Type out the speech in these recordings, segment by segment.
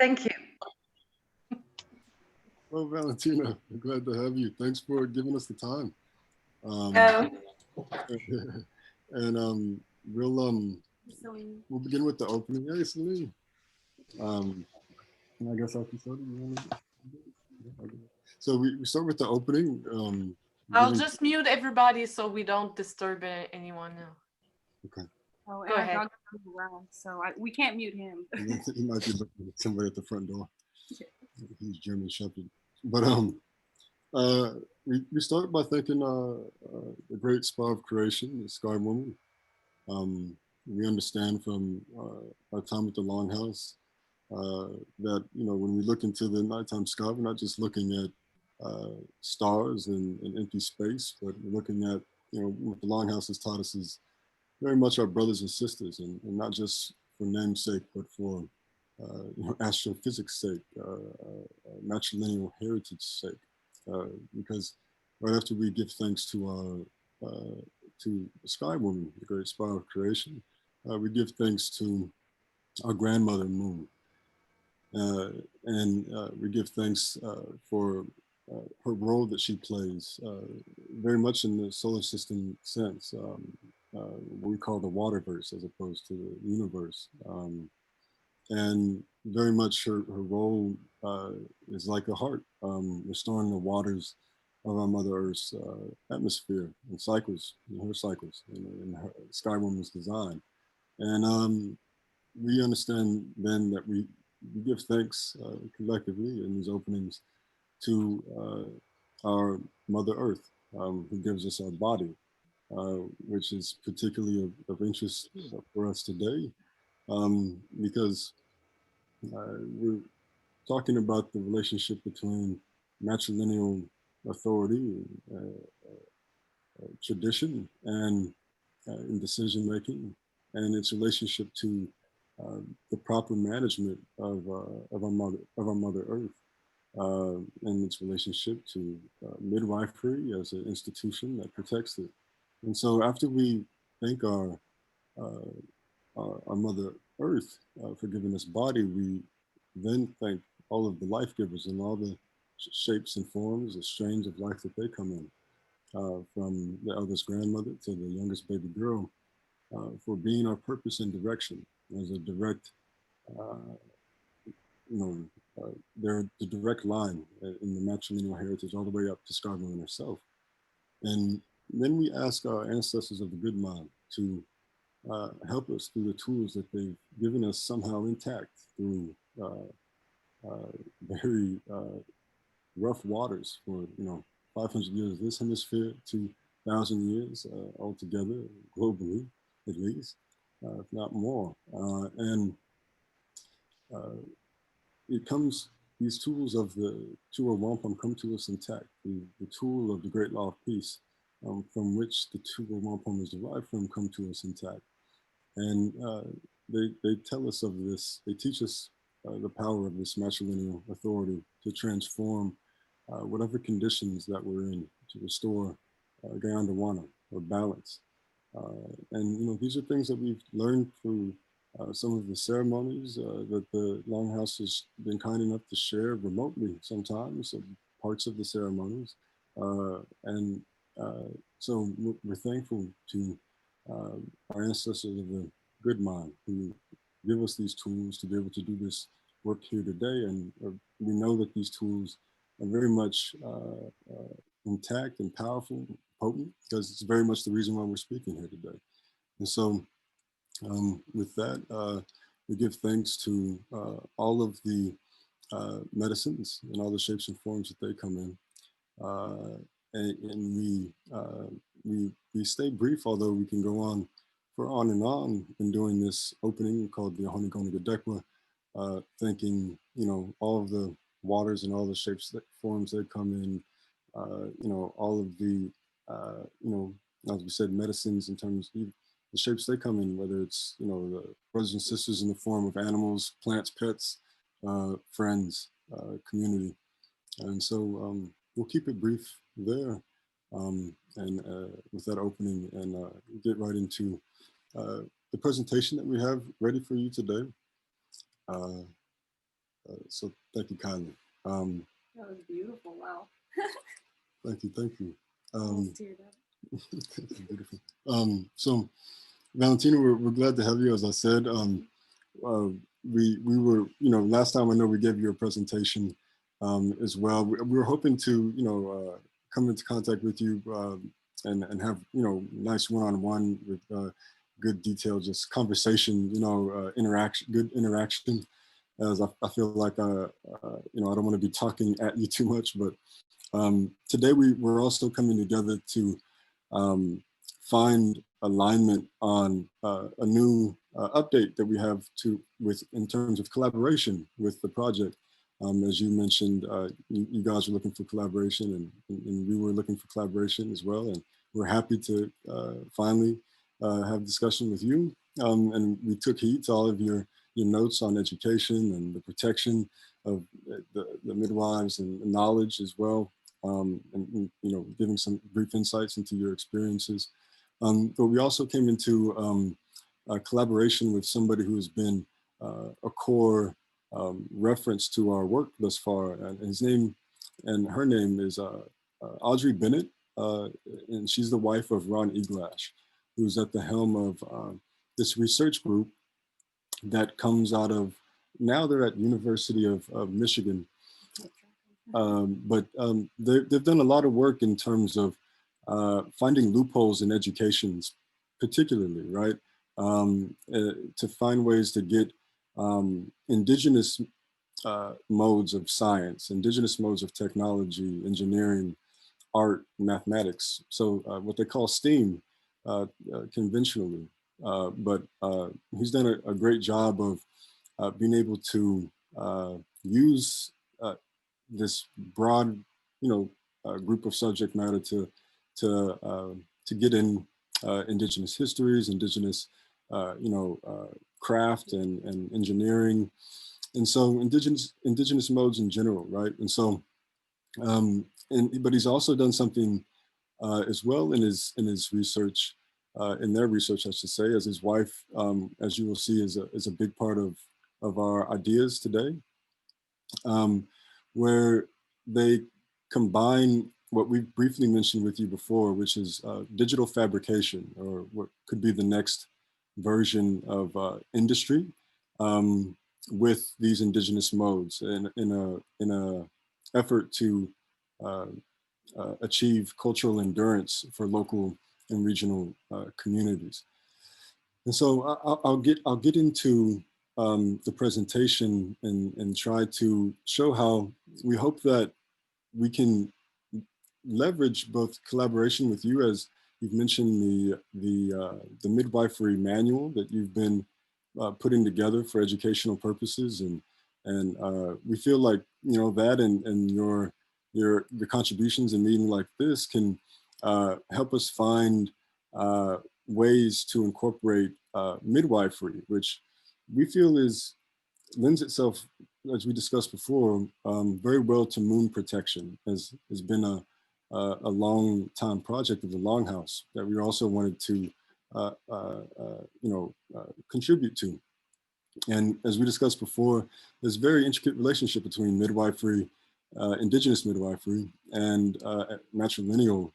Thank you. Well, Valentina, I'm glad to have you. Thanks for giving us the time. Um, and we'll begin with the opening. Hey, Celine. And I guess I'll start. So we start with the opening. I'll just mute everybody so we don't disturb anyone now. Okay. Oh, Go ahead. Around, so we can't mute him. He might be looking at somebody at the front door. He's German Shepherd. But we start by thanking the great spa of creation, the Sky Woman. We understand from our time at the Longhouse that, you know, when we look into the nighttime sky, we're not just looking at stars and empty space, but we're looking at, you know, what the Longhouse has taught us is very much our brothers and sisters, and not just for namesake, but for you know, astrophysics sake, matrilineal heritage sake, because right after we give thanks to the Sky Woman, the great spa of creation, we give thanks to our grandmother Moon, and we give thanks for her role that she plays, very much in the solar system sense, what we call the waterverse as opposed to the universe. And very much her role is like a heart, restoring the waters of our Mother Earth's atmosphere and cycles, her cycles, and her Sky Woman's design. And we understand then that we give thanks collectively in these openings to our Mother Earth, who gives us our body, which is particularly of interest for us today, because we're talking about the relationship between matrilineal authority, tradition, and in decision making, and its relationship to the proper management of our Mother Earth, and its relationship to midwifery as an institution that protects it. And so, after we thank our Mother Earth for giving us body, we then thank all of the life givers and all the shapes and forms, the strains of life that they come in, from the eldest grandmother to the youngest baby girl, for being our purpose and direction as a direct, you know, they're the direct line in the matrilineal heritage all the way up to Sky Woman herself. And then we ask our ancestors of the good mind to help us through the tools that they've given us somehow intact through very rough waters for, you know, 500 years this hemisphere, 2,000 years altogether, globally at least, if not more. And it comes, these tools of the Tua Wampum come to us intact, the tool of the great law of peace, from which the Tua Wampum is derived from, come to us intact. And they tell us of this, they teach us the power of this matrilineal authority to transform whatever conditions that we're in, to restore Gayandawana, or balance. And, you know, these are things that we've learned through some of the ceremonies that the Longhouse has been kind enough to share remotely sometimes, parts of the ceremonies. And so we're thankful to our ancestors of the good mind who give us these tools to be able to do this work here today. And we know that these tools are very much intact and powerful, potent, because it's very much the reason why we're speaking here today. And so with that, we give thanks to all of the medicines and all the shapes and forms that they come in. And we stay brief, although we can go on for on and on in doing this opening called the Ahonigoni Gadekwa, thanking, you know, all of the waters and all the shapes that forms they come in, you know, all of the, you know, as we said, medicines in terms of the shapes they come in, whether it's, you know, the brothers and sisters in the form of animals, plants, pets, friends, community. And so we'll keep it brief there, and with that opening, and get right into the presentation that we have ready for you today. So thank you kindly. That was beautiful. Wow. Thank you. Almost teared up. Beautiful. So Valentina, we're glad to have you. As I said, we were, last time I know we gave you a presentation as well. We were hoping to, come into contact with you and have, nice one-on-one with good detailed, just conversation, interaction, good interaction. As I feel like, I don't want to be talking at you too much, but today we're also coming together to find alignment on a new update that we have in terms of collaboration with the project. As you mentioned, you guys were looking for collaboration, and we were looking for collaboration as well. And we're happy to finally have a discussion with you. And we took heed to all of your notes on education and the protection of the midwives and knowledge as well. And giving some brief insights into your experiences. But we also came into a collaboration with somebody who has been a core reference to our work thus far. And her name is Audrey Bennett, and she's the wife of Ron Eglash, who's at the helm of this research group that comes out of, now they're at University of Michigan. But they've done a lot of work in terms of finding loopholes in education, particularly, right? To find ways to get indigenous modes of science, indigenous modes of technology, engineering, art, mathematics. So what they call STEAM conventionally. But he's done a great job of being able to use this broad, group of subject matter to get in indigenous histories, indigenous, craft and engineering, and so indigenous modes in general, right? And so, but he's also done something as well in his research, in their research, I should say, as his wife, as you will see, is a big part of our ideas today. Where they combine what we briefly mentioned with you before, which is digital fabrication, or what could be the next version of industry, with these indigenous modes in a effort to achieve cultural endurance for local and regional communities. And so I'll get into the presentation and try to show how we hope that we can leverage both collaboration with you, as you've mentioned the midwifery manual that you've been putting together for educational purposes, and we feel like that and the contributions in meeting like this can help us find ways to incorporate midwifery, which we feel lends itself, as we discussed before, very well to moon protection. Has been a long time project of the Longhouse that we also wanted to contribute to. And as we discussed before, there's a very intricate relationship between midwifery, indigenous midwifery, and matrilineal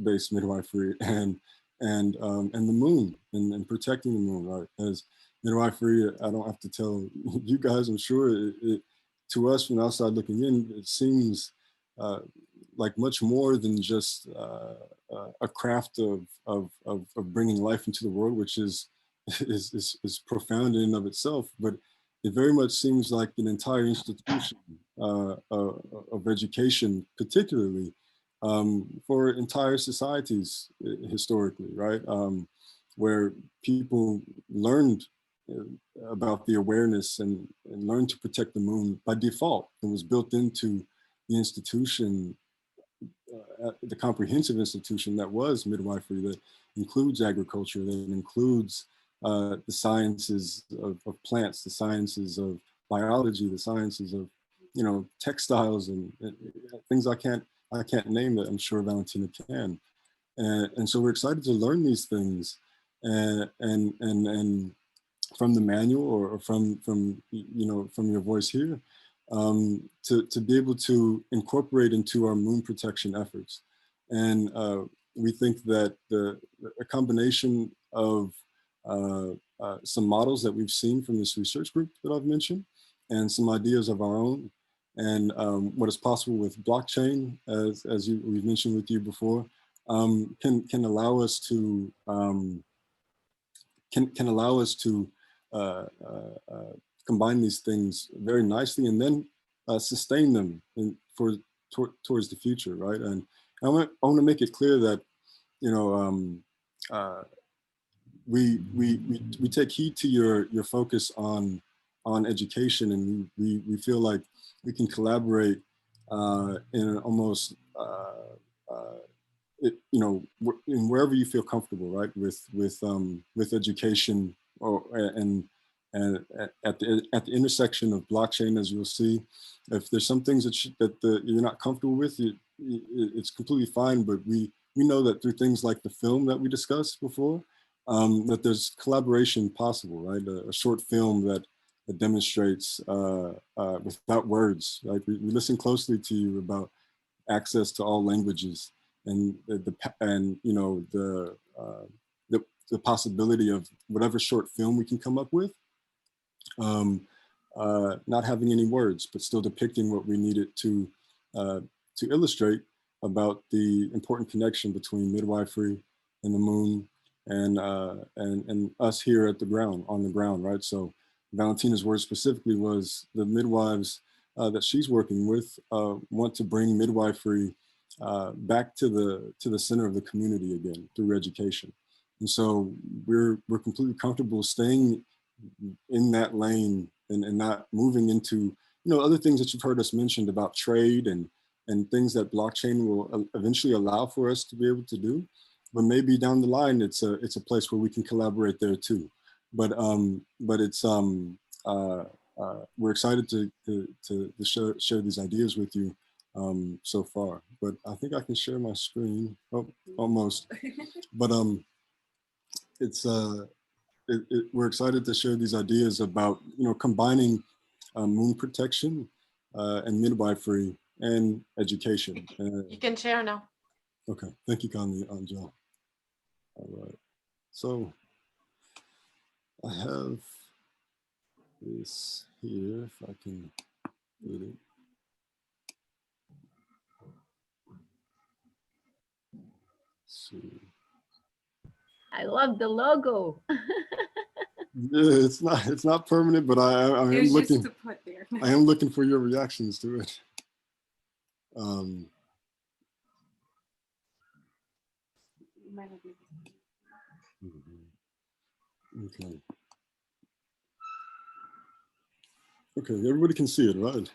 based midwifery, and the moon, and protecting the moon, right? As midwifery, I don't have to tell you guys, I'm sure, to us from outside looking in, it seems like much more than just a craft of bringing life into the world, which is profound in and of itself, but it very much seems like an entire institution of education, particularly for entire societies historically, right? Where people learned about the awareness and learned to protect the moon by default. It was built into the institution, the comprehensive institution that was midwifery, that includes agriculture, that includes the sciences of plants, the sciences of biology, the sciences of textiles and things I can't name that I'm sure Valentina can. And so we're excited to learn these things and from the manual or from from your voice here, to be able to incorporate into our moon protection efforts. And we think that a combination of some models that we've seen from this research group that I've mentioned, and some ideas of our own, and what is possible with blockchain, as we've mentioned with you before, can allow us to combine these things very nicely, and then sustain them towards the future, right? And I want to make it clear that, you know, we take heed to your focus on education, and we feel like we can collaborate in an almost in wherever you feel comfortable, right, with education, or and at the intersection of blockchain, as you'll see. If there's some things that you're not comfortable with, it's completely fine. But we know that through things like the film that we discussed before, that there's collaboration possible, right? A short film that demonstrates without words, right? We listen closely to you about access to all languages, and the possibility of whatever short film we can come up with, not having any words, but still depicting what we needed to illustrate about the important connection between midwifery and the moon, and us here at on the ground, right? So Valentina's word specifically was the midwives that she's working with want to bring midwifery back to the center of the community again through education. And so we're completely comfortable staying in that lane, and not moving into other things that you've heard us mentioned about trade and things that blockchain will eventually allow for us to be able to do. But maybe down the line, it's a place where we can collaborate there too. But it's we're excited to share these ideas with you so far. But I think I can share my screen. Oh, almost. But it's we're excited to share these ideas about combining moon protection and midwifery and education. You can share now. Okay, thank you, Connie, Joe. All right, so I have this here, if I can read it. Let's see. I love the logo. Yeah, it's not permanent, but I am looking to put there. I am looking for your reactions to it. Okay. Okay, everybody can see it, right?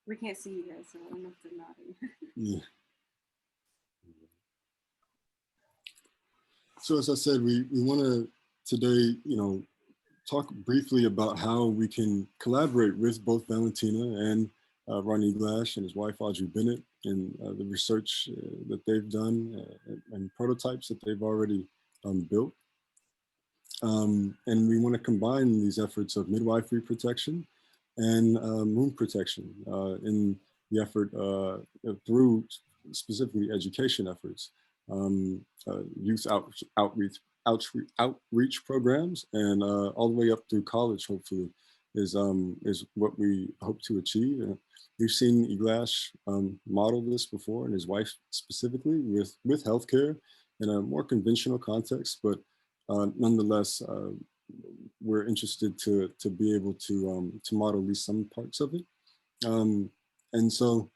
We can't see you guys, so I'm not nodding. Yeah. So as I said, we want to today, talk briefly about how we can collaborate with both Valentina and Ron Eglash and his wife, Audrey Bennett, in the research that they've done and prototypes that they've already built. And we want to combine these efforts of midwifery protection and moon protection in the effort through specifically education efforts, youth outreach programs, and all the way up through college, hopefully, is what we hope to achieve. And we've seen Eglash model this before, and his wife specifically, with healthcare in a more conventional context, but nonetheless, we're interested to be able to model at least some parts of it. And so,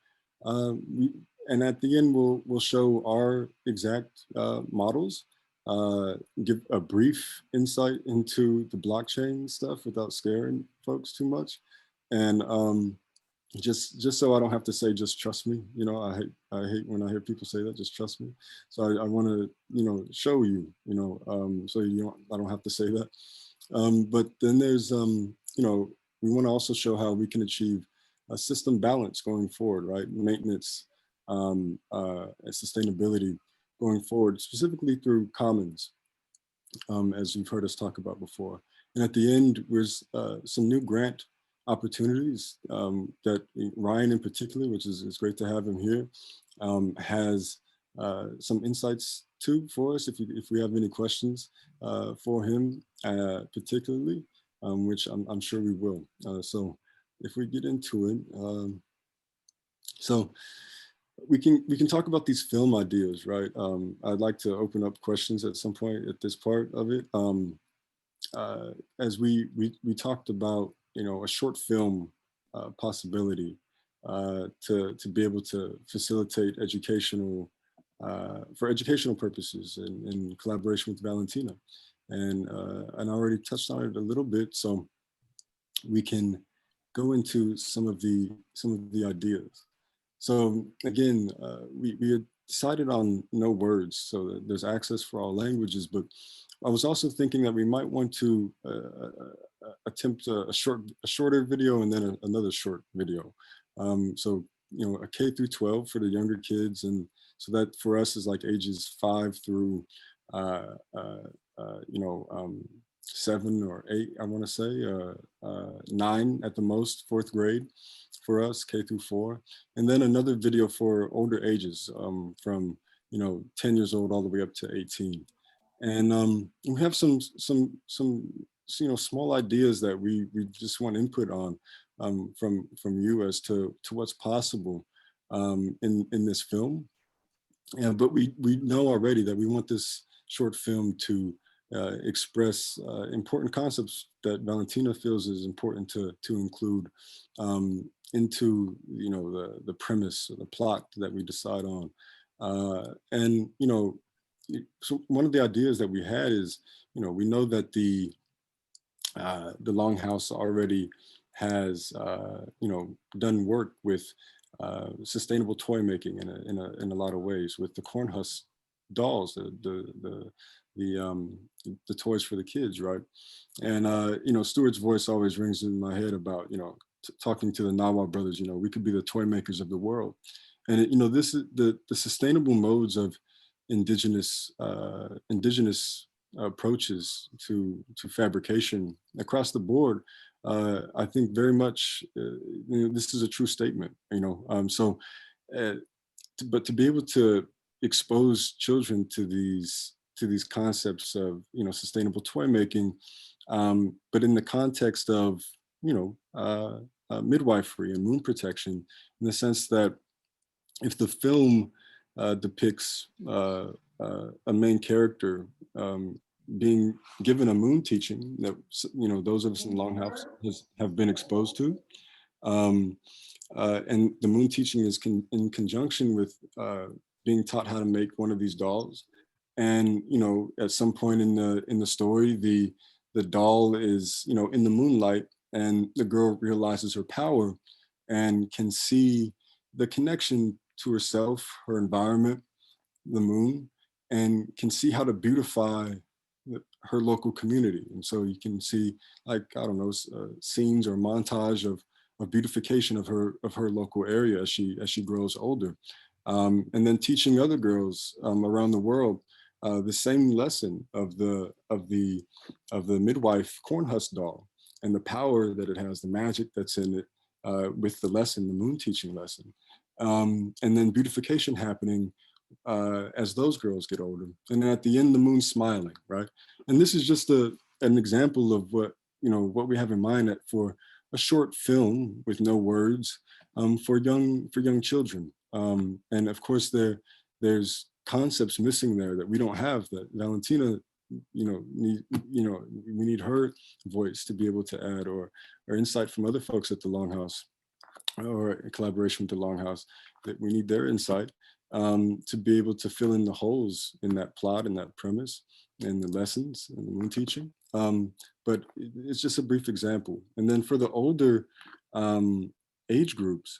and at the end, we'll show our exact models, give a brief insight into the blockchain stuff without scaring folks too much. And just so I don't have to say, just trust me. I hate when I hear people say that, just trust me. So I want to, show you, so I don't have to say that. But then there's, we want to also show how we can achieve a system balance going forward, right? Maintenance, and sustainability going forward, specifically through Commons, as you've heard us talk about before. And at the end, there's some new grant opportunities that Ryan in particular, which is great to have him here, has some insights too for us if we have any questions for him particularly, which I'm sure we will. So if we get into it, so we can talk about these film ideas, right? I'd like to open up questions at some point at this part of it. As we talked about, you know, a short film possibility to be able to facilitate educational for educational purposes in collaboration with Valentina, and I already touched on it a little bit, so we can go into some of the ideas. So again, we had decided on no words, so that there's access for all languages, but I was also thinking that we might want to attempt a shorter video and then another short video. So, you know, a K through 12 for the younger kids. And so that for us is like ages 5 through, you know, 7 or 8, I want to say, 9 at the most, 4th grade for us, K through 4. And then another video for older ages, from, you know, 10 years old all the way up to 18. And we have some you know, small ideas that we just want input on from you as to what's possible in this film. Yeah, but we know already that we want this short film to express important concepts that Valentina feels is important to include into, you know, the premise or the plot that we decide on. And, you know, so one of the ideas that we had is, you know, we know that the Longhouse already has, you know, done work with sustainable toy making in a lot of ways with the corn husk dolls, the toys for the kids, right? And you know, Stuart's voice always rings in my head about, you know, talking to the Nawa brothers. You know, we could be the toy makers of the world. And you know, this is the sustainable modes of indigenous approaches to fabrication across the board. I think very much, you know, this is a true statement. You know, so, but to be able to expose children to these concepts of, you know, sustainable toy making, but in the context of, you know, midwifery and wound protection, in the sense that if the film depicts a main character being given a moon teaching that, you know, those of us in Longhouse have been exposed to, and the moon teaching is in conjunction with being taught how to make one of these dolls. And, you know, at some point in the story, the doll is, you know, in the moonlight, and the girl realizes her power and can see the connection to herself, her environment, the moon, and can see how to beautify her local community. And so you can see, like, I don't know, scenes or montage of beautification of her local area as she grows older, and then teaching other girls around the world the same lesson of the midwife corn husk doll and the power that it has, the magic that's in it, with the lesson, the moon teaching lesson, and then beautification happening as those girls get older. And then at the end, the moon smiling, right? And this is just an example of what, you know, what we have in mind for a short film with no words for young children. And of course, there's concepts missing there that we don't have, that Valentina, you know, we need her voice to be able to add, or insight from other folks at the Longhouse, or in collaboration with the Longhouse, that we need their insight to be able to fill in the holes in that plot and that premise and the lessons and the moon teaching. But it's just a brief example. And then for the older age groups,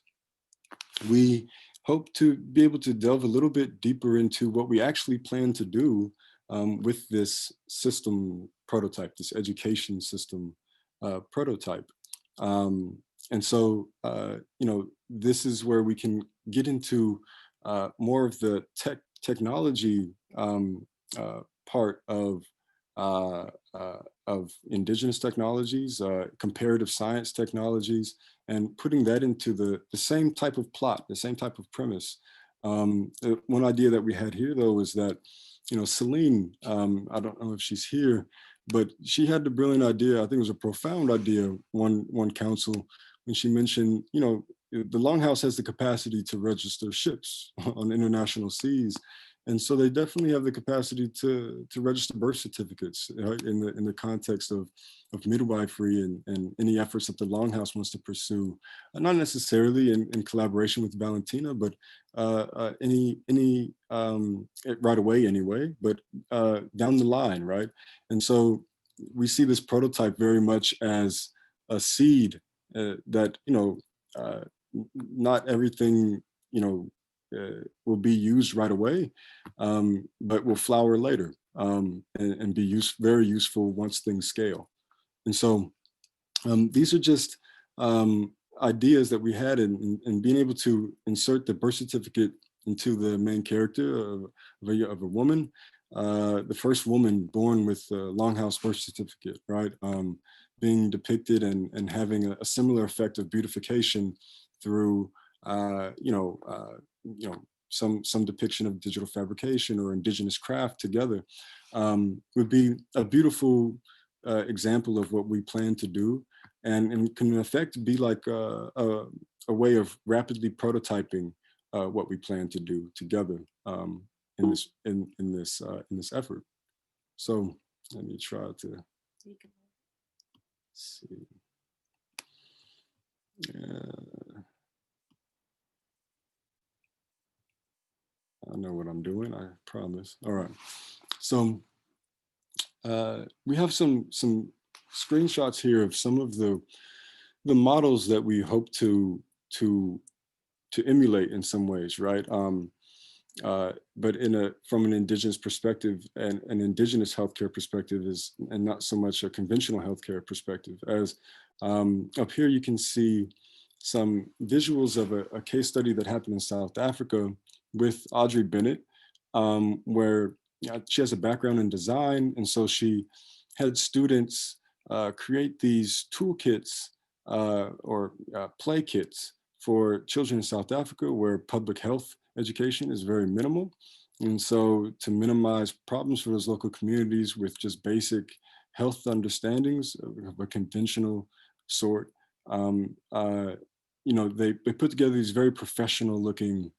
we hope to be able to delve a little bit deeper into what we actually plan to do with this system prototype, this education system prototype. And so, you know, this is where we can get into more of the technology part of indigenous technologies, comparative science technologies, and putting that into the same type of plot, the same type of premise. One idea that we had here, though, is that, Celine, I don't know if she's here, but she had the brilliant idea, I think it was a profound idea, one council, when she mentioned, the Longhouse has the capacity to register ships on international seas. And so they definitely have the capacity to register birth certificates in the context of midwifery and any efforts that the Longhouse wants to pursue, not necessarily in collaboration with Valentina, but any right away anyway, but down the line, right? And so we see this prototype very much as a seed that not everything will be used right away, but will flower later and be very useful once things scale. And so these are just ideas that we had in being able to insert the birth certificate into the main character of a woman, the first woman born with a Longhouse birth certificate, right? Being depicted and having a similar effect of beautification through some depiction of digital fabrication or indigenous craft together, would be a beautiful example of what we plan to do, and can in effect be like a way of rapidly prototyping what we plan to do together in this effort. So let me try to see. I know what I'm doing, I promise. All right. So we have some screenshots here of some of the models that we hope to emulate in some ways, right? But from an indigenous perspective, and an indigenous healthcare perspective and not so much a conventional healthcare perspective. As up here, you can see some visuals of a case study that happened in South Africa with Audrey Bennett, where she has a background in design. And so she had students create these toolkits or play kits for children in South Africa where public health education is very minimal. And so to minimize problems for those local communities with just basic health understandings of a conventional sort, they put together these very professional looking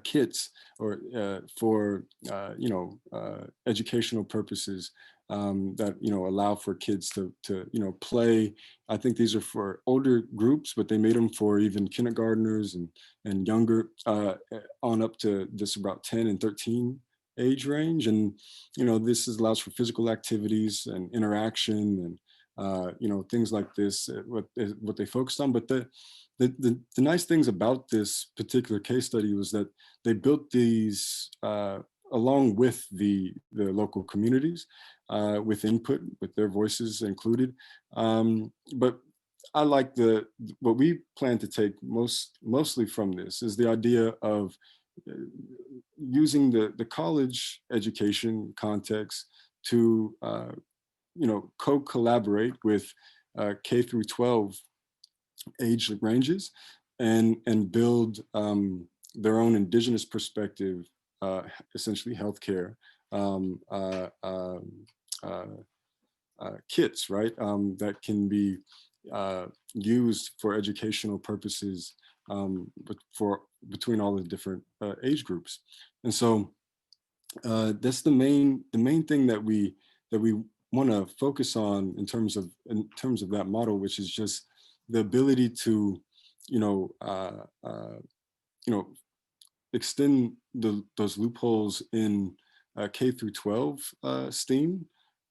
kits or for educational purposes that allow for kids to play. I think these are for older groups, but they made them for even kindergartners and younger, on up to this about 10 and 13 age range. And this allows for physical activities and interaction and things like this, what they focused on. But the nice things about this particular case study was that they built these along with the local communities, with input, with their voices included. But I like what we plan to take mostly from this is the idea of using the college education context to co-collaborate with K through 12 age ranges and build their own indigenous perspective, essentially healthcare kits, right? That can be used for educational purposes, but between all the different age groups. And so that's the main thing that we want to focus on in terms of that model, which is just the ability to extend those loopholes in K through 12 STEAM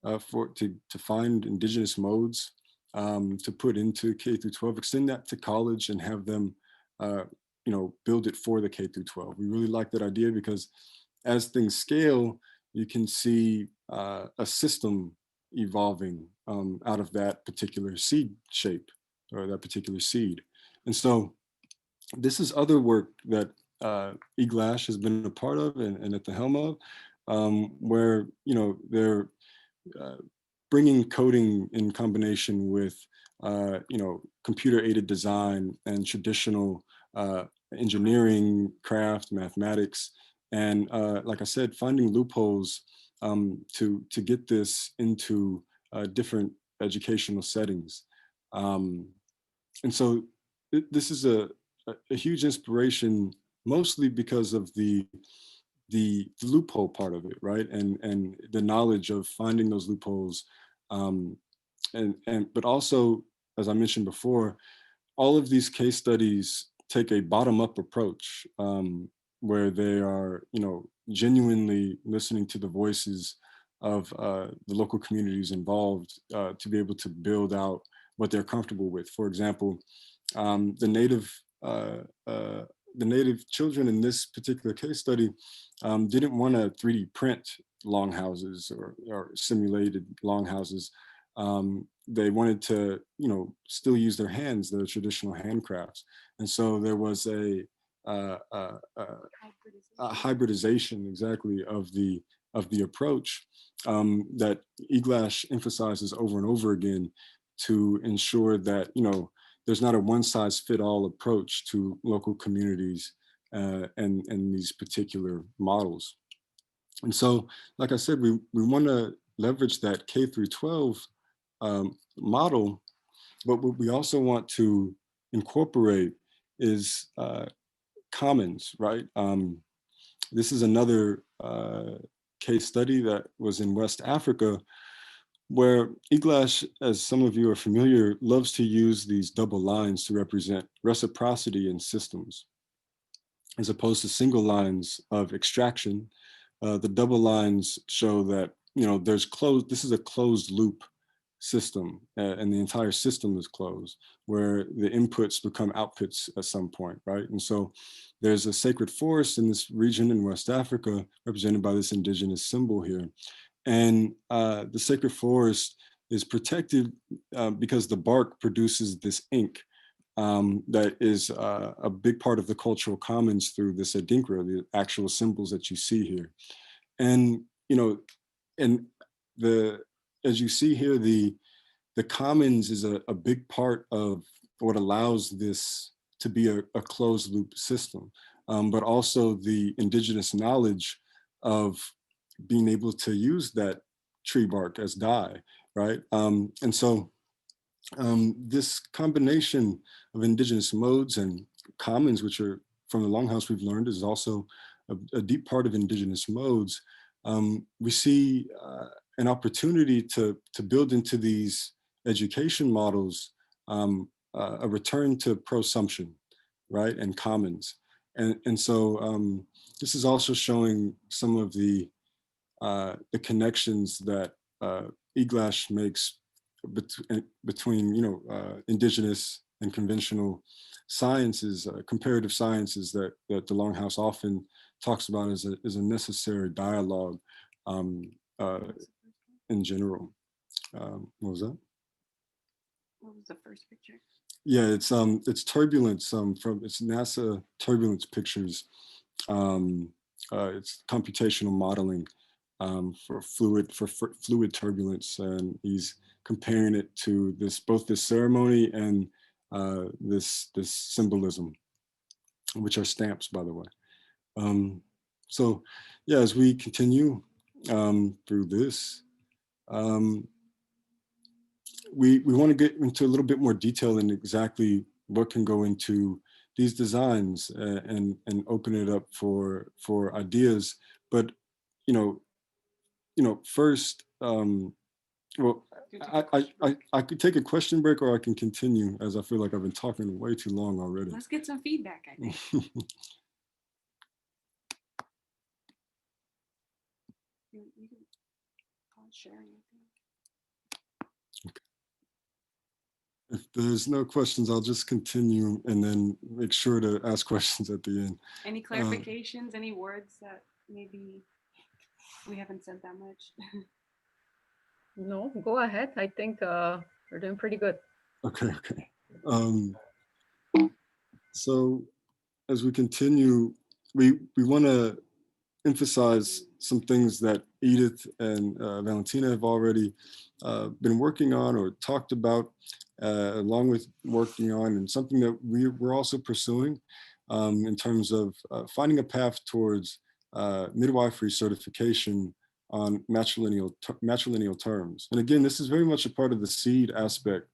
to find indigenous modes to put into K through 12, extend that to college and have them build it for the K through 12. We really like that idea because as things scale, you can see a system evolving out of that particular seed shape or that particular seed. And so this is other work that eGlash has been a part of and at the helm of, where, you know, they're bringing coding in combination with, you know, computer-aided design and traditional engineering, craft, mathematics, and like I said, finding loopholes to get this into different educational settings. And so this is a huge inspiration, mostly because of the loophole part of it, right? And the knowledge of finding those loopholes, and but also, as I mentioned before, all of these case studies take a bottom-up approach, where they are, you know, genuinely listening to the voices of the local communities involved, to be able to build out what they're comfortable with. For example, the native the native children in this particular case study didn't want to 3D print longhouses or simulated longhouses. They wanted to, you know, still use their hands, their traditional handcrafts. And so there was a hybridization, exactly, of the approach, that eGlash emphasizes over and over again to ensure that, you know, there's not a one-size-fit-all approach to local communities and these particular models. And so, like I said, we want to leverage that K through 12 model, but what we also want to incorporate is commons, right? This is another case study that was in West Africa, where eGlash, as some of you are familiar, loves to use these double lines to represent reciprocity in systems. As opposed to single lines of extraction, the double lines show that, you know, there's closed, this is a closed loop system, and the entire system is closed, where the inputs become outputs at some point, right? And so there's a sacred forest in this region in West Africa, represented by this indigenous symbol here. And the sacred forest is protected because the bark produces this ink that is a big part of the cultural commons through this adinkra, the actual symbols that you see here. And, you know, and as you see here, the commons is a big part of what allows this to be a closed loop system, but also the indigenous knowledge of being able to use that tree bark as dye, right? And so this combination of indigenous modes and commons, which are from the Longhouse we've learned is also a deep part of indigenous modes, we see an opportunity to build into these education models a return to prosumption, right, and commons. And so this is also showing some of the connections that eGlash makes between, you know, indigenous and conventional sciences, comparative sciences that the Longhouse often talks about as a necessary dialogue in general. What was that? What was the first picture? Yeah, it's turbulence from it's NASA turbulence pictures. It's computational modeling for fluid turbulence, and he's comparing it to both this ceremony and this symbolism, which are stamps, by the way. So yeah, as we continue through this, we want to get into a little bit more detail in exactly what can go into these designs and open it up for ideas. But you know, first, well, I could take a question break, or I can continue, as I feel like I've been talking way too long already. Let's get some feedback, I think. You can pause sharing. If there's no questions, I'll just continue and then make sure to ask questions at the end. Any clarifications, any words that maybe we haven't said that much? No, go ahead. I think we're doing pretty good. Okay. So as we continue, we want to emphasize some things that Edith and Valentina have already been working on or talked about, along with working on, and something that we're also pursuing in terms of finding a path towards midwifery certification on matrilineal terms. And again, this is very much a part of the seed aspect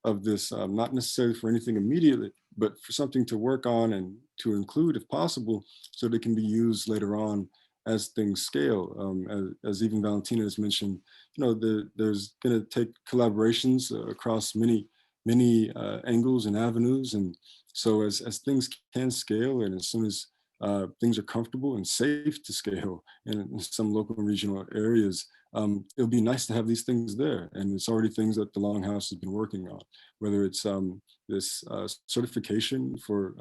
of this, not necessarily for anything immediately, but for something to work on and to include if possible, so that it can be used later on as things scale. As even Valentina has mentioned, there's going to take collaborations across many angles and avenues. And so as things can scale, and as soon as things are comfortable and safe to scale in some local and regional areas, it'll be nice to have these things there. And it's already things that the Longhouse has been working on, whether it's this certification for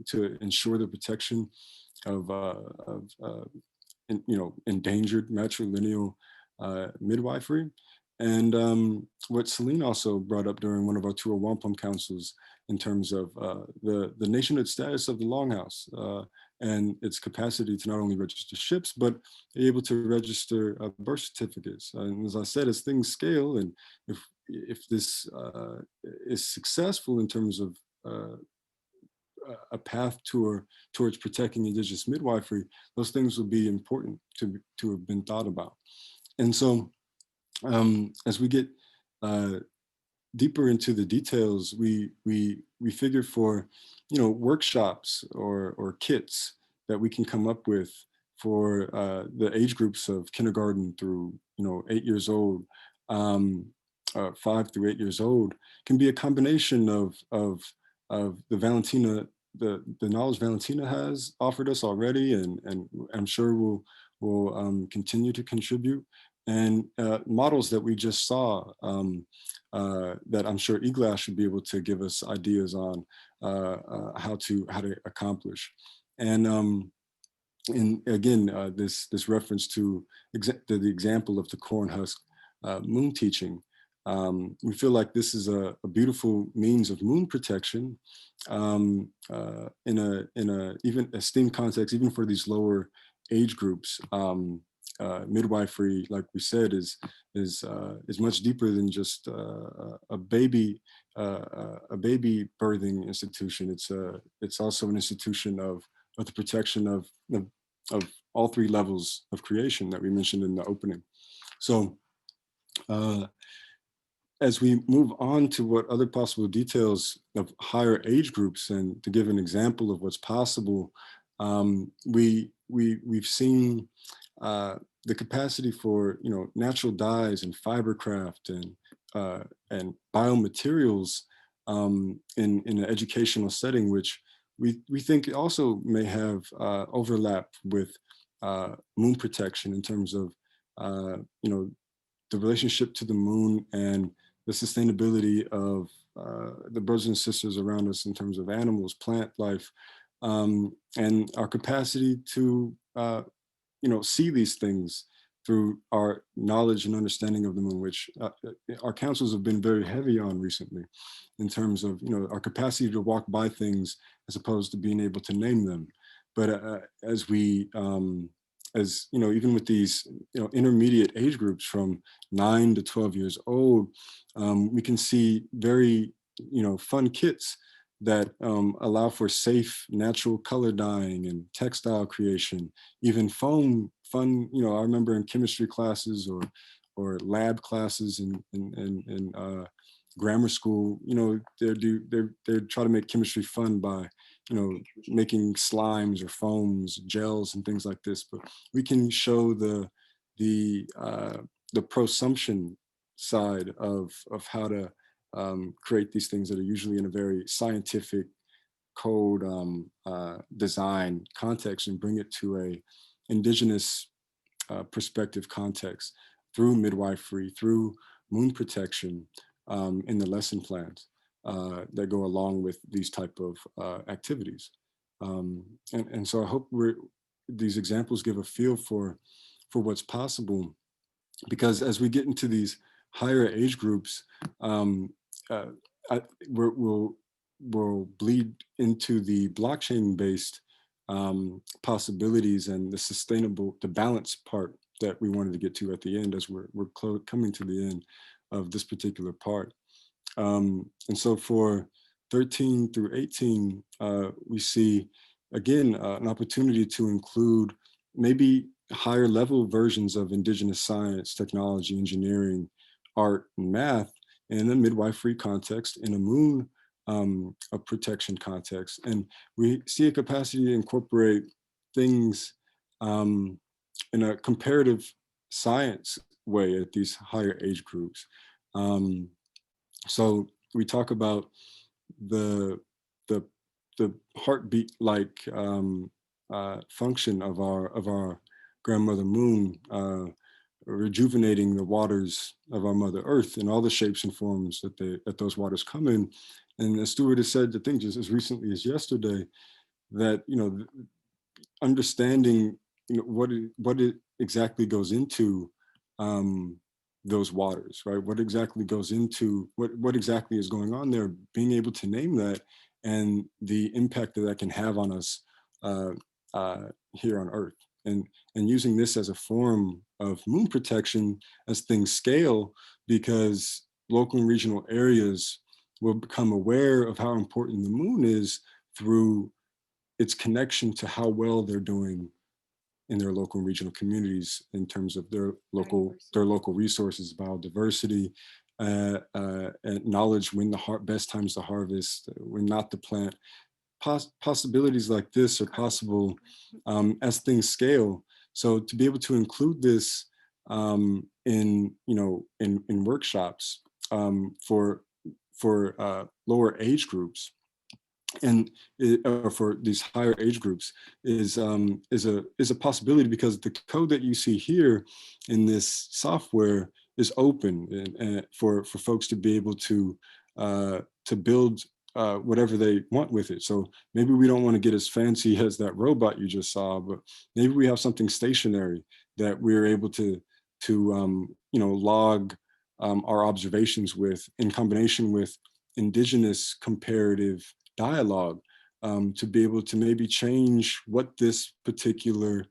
to ensure the protection of endangered matrilineal midwifery. And what Celine also brought up during one of our tour wampum councils in terms of the nationhood status of the Longhouse and its capacity to not only register ships, but be able to register birth certificates. And as I said, as things scale, and if this is successful in terms of a path towards protecting indigenous midwifery, those things will be important to have been thought about. And so as we get deeper into the details, we figured for workshops or kits that we can come up with for the age groups of kindergarten through 8 years old, 5 through 8 years old, can be a combination of the Valentina, the knowledge Valentina has offered us already, and I'm sure will continue to contribute, and models that we just saw that I'm sure Eglass should be able to give us ideas on how to accomplish. And again, this reference to the example of the corn husk moon teaching. We feel like this is a beautiful means of moon protection in a even a STEAM context, even for these lower age groups. Midwifery, like we said, is much deeper than just a baby birthing institution. It's also an institution of the protection of all three levels of creation that we mentioned in the opening. So as we move on to what other possible details of higher age groups, and to give an example of what's possible, we've seen the capacity for natural dyes and fibercraft and biomaterials in an educational setting, which we think also may have overlap with moon protection in terms of the relationship to the moon and the sustainability of the brothers and sisters around us in terms of animals, plant life, and our capacity to see these things through our knowledge and understanding of the moon, which our councils have been very heavy on recently, in terms of our capacity to walk by things as opposed to being able to name them. But as we even with these intermediate age groups from 9 to 12 years old, we can see very fun kits that allow for safe natural color dyeing and textile creation, even fun. I remember in chemistry classes or lab classes in grammar school, they try to make chemistry fun by making slimes or foams, gels, and things like this. But we can show the prosumption side of how to create these things that are usually in a very scientific code design context, and bring it to a indigenous perspective context through midwifery, through moon protection in the lesson plans that go along with these type of activities. And so I hope these examples give a feel for what's possible, because as we get into these higher age groups, we'll bleed into the blockchain-based possibilities and the sustainable, the balance part that we wanted to get to at the end as we're coming to the end of this particular part. And so for 13 through 18, we see, again, an opportunity to include maybe higher level versions of indigenous science, technology, engineering, art, and math in a midwifery context, in a moon a protection context. And we see a capacity to incorporate things in a comparative science way at these higher age groups. So we talk about the the the heartbeat like function of our grandmother moon, rejuvenating the waters of our mother earth in all the shapes and forms that those waters come in. And as Stuart has said, I think just as recently as yesterday, that understanding what it exactly goes into those waters, right? What exactly goes into what exactly is going on there, being able to name that and the impact that that can have on us here on Earth. And using this as a form of moon protection as things scale, because local and regional areas will become aware of how important the moon is through its connection to how well they're doing in their local and regional communities in terms of their local resources, biodiversity, and knowledge when the best times to harvest, when not to plant. Possibilities like this are possible as things scale. So to be able to include this in workshops for lower age groups, and for these higher age groups is a possibility, because the code that you see here in this software is open and for folks to be able to build whatever they want with it. So maybe we don't want to get as fancy as that robot you just saw, but maybe we have something stationary that we're able to log our observations with, in combination with indigenous comparative dialogue, to be able to maybe change what this particular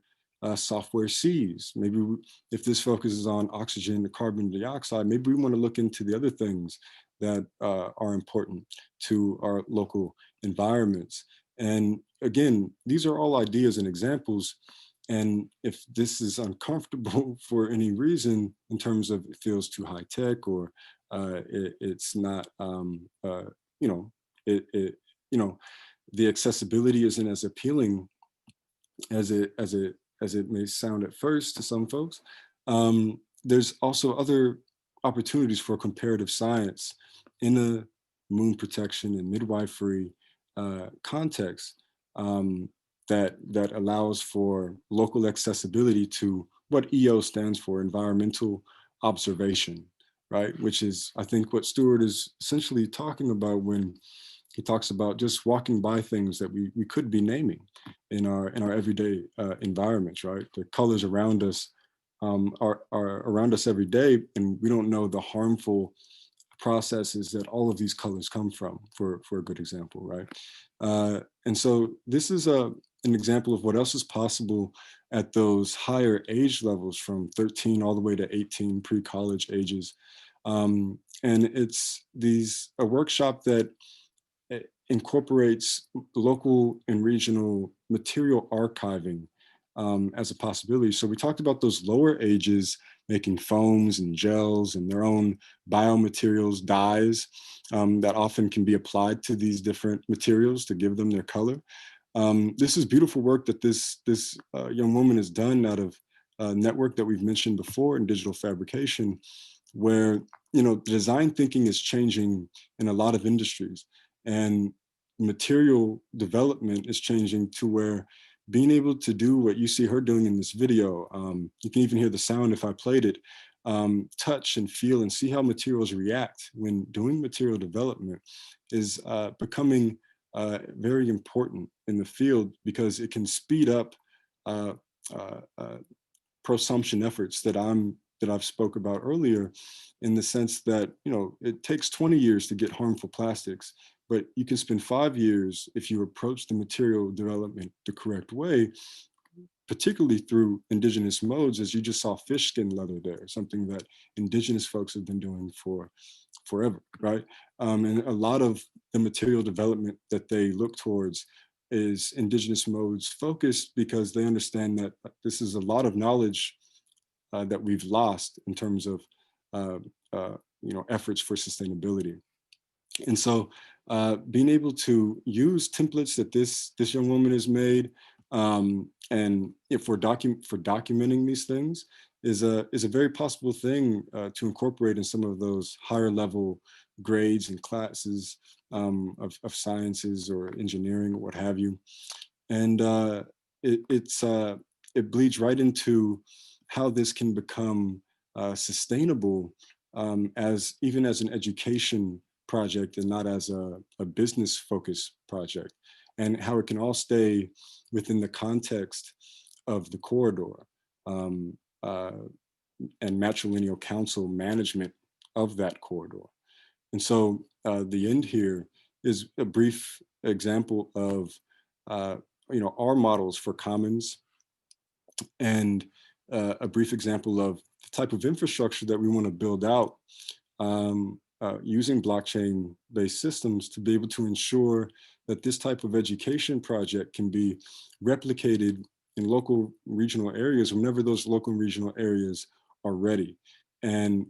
software sees. Maybe if this focuses on oxygen or carbon dioxide, maybe we want to look into the other things that are important to our local environments. And again, these are all ideas and examples. And if this is uncomfortable for any reason, in terms of it feels too high tech, or it's not, the accessibility isn't as appealing as it may sound at first to some folks. There's also other opportunities for comparative science in a moon protection and midwifery context, that allows for local accessibility to what EO stands for, environmental observation, right? Which is, I think, what Stuart is essentially talking about when he talks about just walking by things that we could be naming in our everyday environments, right? The colors around us are around us every day, and we don't know the harmful processes that all of these colors come from, for a good example, right? And so this is an example of what else is possible at those higher age levels, from 13 all the way to 18, pre-college ages. And it's a workshop that incorporates local and regional material archiving as a possibility. So we talked about those lower ages making foams and gels and their own biomaterials, dyes, that often can be applied to these different materials to give them their color. This is beautiful work that this young woman has done out of a network that we've mentioned before in digital fabrication, where design thinking is changing in a lot of industries, and material development is changing to where being able to do what you see her doing in this video, you can even hear the sound if I played it, touch and feel and see how materials react when doing material development, is becoming very important in the field, because it can speed up prosumption efforts that I've spoke about earlier, in the sense that it takes 20 years to get harmful plastics but you can spend 5 years if you approach the material development the correct way, particularly through indigenous modes, as you just saw fish skin leather there, something that indigenous folks have been doing for forever, right? And a lot of the material development that they look towards is indigenous modes focused, because they understand that this is a lot of knowledge that we've lost in terms of uh, efforts for sustainability. And so being able to use templates that this young woman has made, and if we're documenting these things, is a very possible thing to incorporate in some of those higher level grades and classes of sciences or engineering or what have you. And it bleeds right into how this can become sustainable as even as an education project and not as a business focused project, and how it can all stay within the context of the corridor um, uh, and matrilineal council management of that corridor. And so the end here is a brief example of our models for commons, and a brief example of the type of infrastructure that we want to build out using blockchain-based systems to be able to ensure that this type of education project can be replicated in local regional areas whenever those local and regional areas are ready. And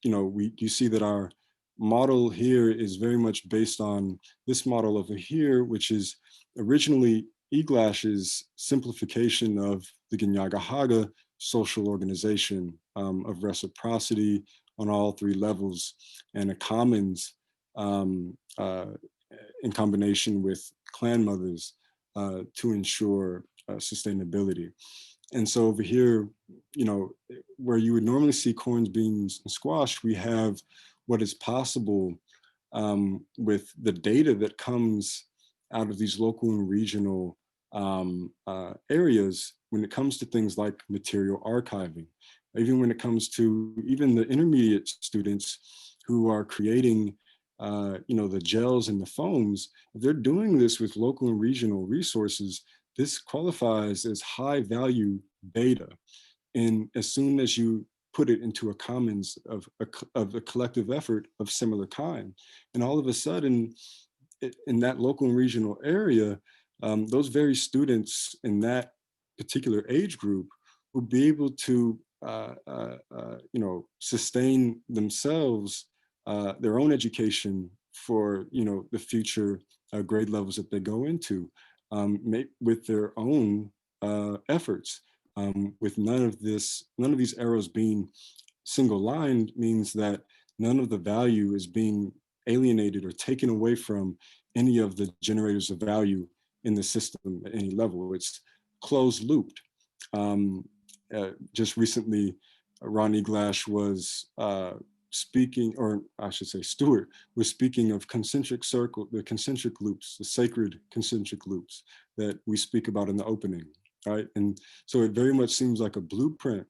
you see that our model here is very much based on this model over here, which is originally Eglash's simplification of the Ginyaga social organization of reciprocity on all 3 levels, and a commons in combination with clan mothers to ensure sustainability. And so over here, where you would normally see corns, beans, and squash, we have what is possible with the data that comes out of these local and regional areas when it comes to things like material archiving, even when it comes to even the intermediate students who are creating the gels and the foams. If they're doing this with local and regional resources, this qualifies as high value data. And as soon as you put it into a commons of a collective effort of similar kind, and all of a sudden in that local and regional area, those very students in that particular age group will be able to sustain themselves, their own education for the future grade levels that they go into, with their own efforts. With none of these arrows being single lined means that none of the value is being alienated or taken away from any of the generators of value in the system at any level. It's closed looped. Just recently, Ron Eglash was speaking, or I should say Stewart was speaking of the concentric loops, the sacred concentric loops that we speak about in the opening, right? And so it very much seems like a blueprint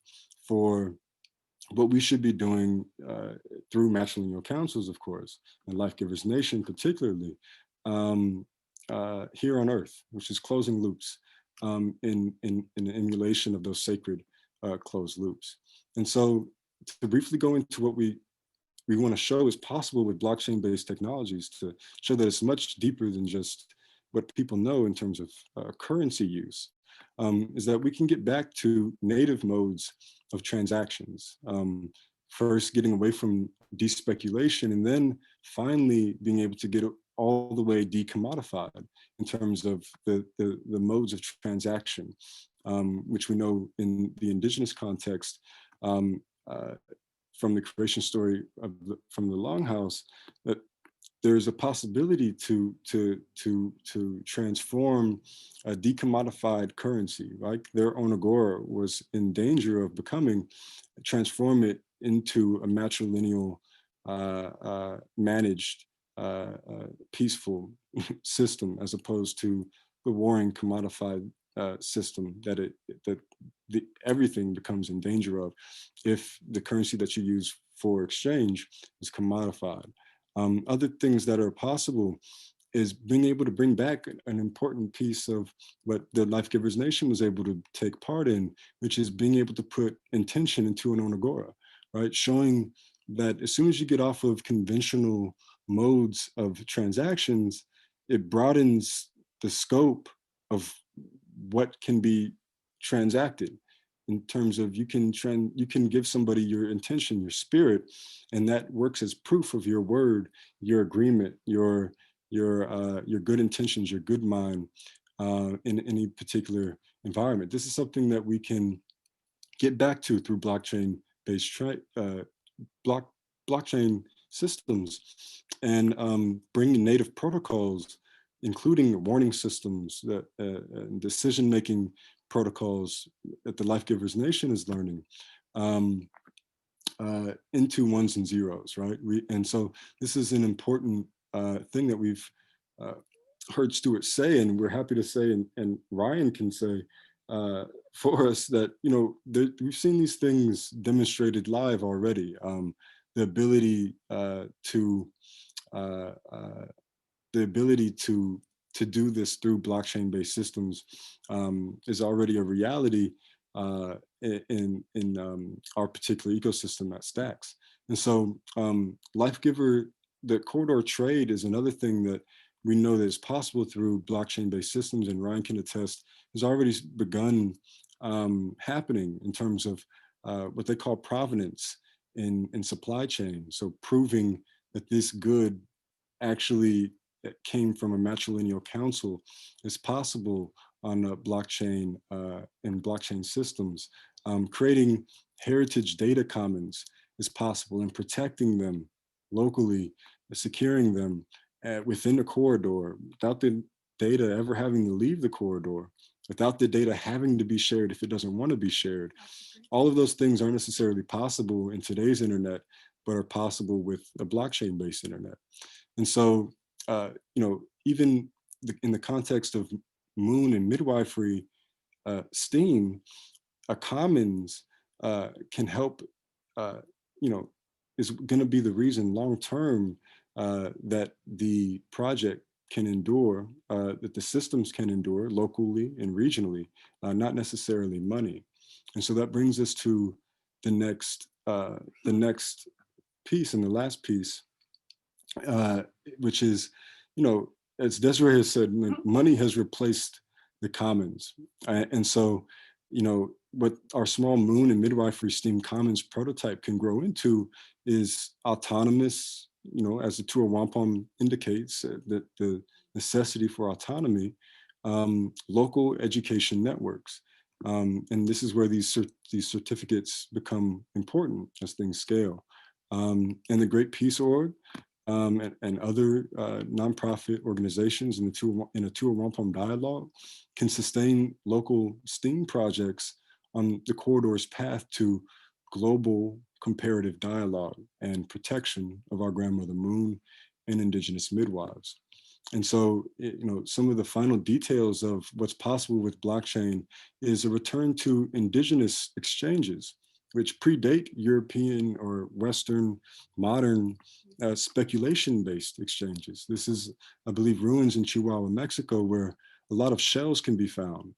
for what we should be doing through matrilineal councils, of course, and LifeGivers Nation particularly, here on Earth, which is closing loops in an emulation of those sacred closed loops. And so to briefly go into what we want to show is possible with blockchain-based technologies, to show that it's much deeper than just what people know in terms of currency use, is that we can get back to native modes of transactions. First, getting away from despeculation, and then finally being able to get all the way decommodified in terms of the modes of transaction, which we know in the indigenous context, from the creation story from the Longhouse, that there's a possibility to transform a decommodified currency, like their own agora was in danger of becoming, transform it into a matrilineal managed peaceful system, as opposed to the warring commodified system that everything becomes in danger of if the currency that you use for exchange is commodified. Other things that are possible is being able to bring back an important piece of what the LifeGivers Nation was able to take part in, which is being able to put intention into an onagora, right? Showing that as soon as you get off of conventional modes of transactions, it broadens the scope of what can be transacted in terms of you can give somebody your intention, your spirit, and that works as proof of your word, your agreement, your good intentions, your good mind in any particular environment. This is something that we can get back to through blockchain-based blockchain systems, and bringing native protocols, including warning systems, that decision-making protocols that the LifeGivers Nation is learning into ones and zeros, right? And so this is an important thing that we've heard Stuart say, and we're happy to say, and Ryan can say for us that, you know, we've seen these things demonstrated live already. The ability to do this through blockchain-based systems is already a reality in our particular ecosystem at Stacks. And so LifeGiver, the corridor trade is another thing that we know that is possible through blockchain-based systems, and Ryan can attest, has already begun happening in terms of what they call provenance in supply chain. So proving that this good actually came from a matrilineal council is possible on a blockchain and blockchain systems. Creating heritage data commons is possible, and protecting them locally, securing them within the corridor without the data ever having to leave the corridor, without the data having to be shared if it doesn't want to be shared. All of those things aren't necessarily possible in today's internet, but are possible with a blockchain-based internet. And so, you know, even in the context of moon and midwifery STEAM, a commons can help, you know, is going to be the reason long-term that the project can endure, that the systems can endure locally and regionally, not necessarily money. And so that brings us to the next piece, and the last piece, which is, you know, as Desiree has said, money has replaced the commons. And so, you know, what our small moon and midwifery STEAM commons prototype can grow into is autonomous, you know, as the tour wampum indicates, that the necessity for autonomy, local education networks. And this is where these certificates become important as things scale. And the Great Peace Org and other nonprofit organizations in a tour wampum dialogue can sustain local STEAM projects on the corridor's path to global comparative dialogue and protection of our grandmother moon and indigenous midwives. And so, you know, some of the final details of what's possible with blockchain is a return to indigenous exchanges, which predate European or Western modern speculation-based exchanges. This is, I believe, ruins in Chihuahua, Mexico, where a lot of shells can be found.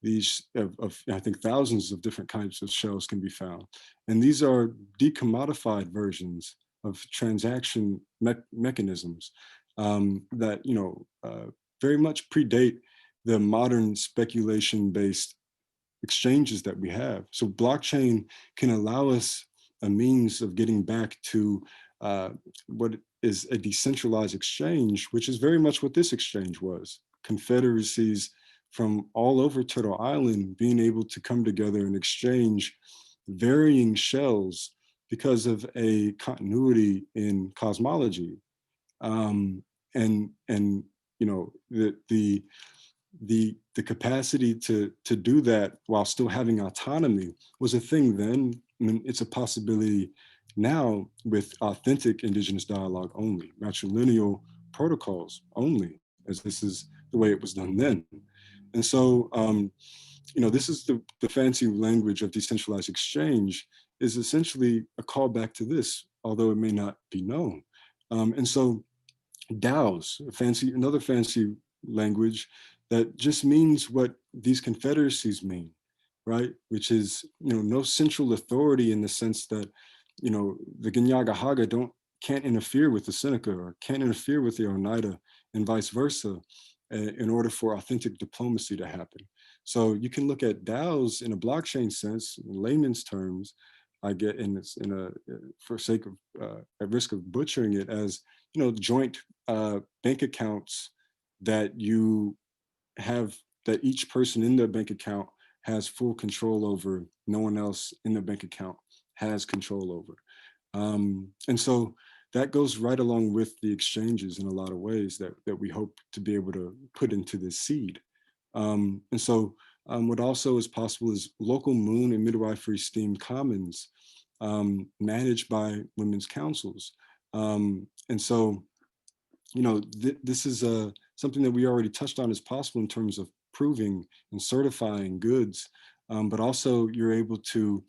These, I think, thousands of different kinds of shells can be found. And these are decommodified versions of transaction mechanisms that, you know, very much predate the modern speculation-based exchanges that we have. So blockchain can allow us a means of getting back to what is a decentralized exchange, which is very much what this exchange was. Confederacies from all over Turtle Island being able to come together and exchange varying shells because of a continuity in cosmology. And you know, the capacity to do that while still having autonomy was a thing then. I mean, it's a possibility now with authentic indigenous dialogue only, matrilineal protocols only, as this is the way it was done then. And so, you know, this is the fancy language of decentralized exchange, is essentially a callback to this, although it may not be known. And so DAOs, another fancy language that just means what these confederacies mean, right? Which is, no central authority in the sense that, the Ginyaga Haga can't interfere with the Seneca or can't interfere with the Oneida and vice versa in order for authentic diplomacy to happen. So you can look at DAOs in a blockchain sense, in layman's terms, I get in this for sake of at risk of butchering it as joint bank accounts that you have, that each person in their bank account has full control over. No one else in the bank account has control over. And so that goes right along with the exchanges in a lot of ways that we hope to be able to put into this seed. And so what also is possible is local moon and midwifery STEAM commons managed by women's councils. And so, this is something that we already touched on as possible in terms of proving and certifying goods, but also you're able to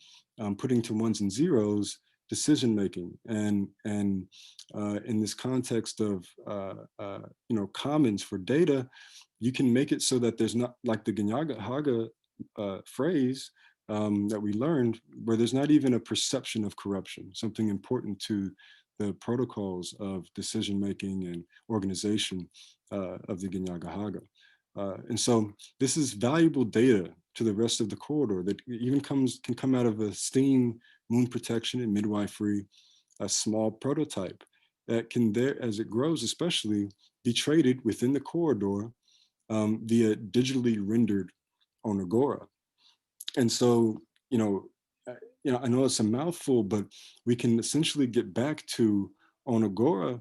put into ones and zeros decision making, and in this context of commons for data, you can make it so that there's not, like the Ginyaga Haga phrase that we learned, where there's not even a perception of corruption, something important to the protocols of decision making and organization of the Ginyaga Haga. And so this is valuable data to the rest of the corridor that even can come out of a STEAM, moon protection and midwifery, a small prototype that can, there as it grows especially, be traded within the corridor via digitally rendered on Agora. And so, I know it's a mouthful, but we can essentially get back to on Agora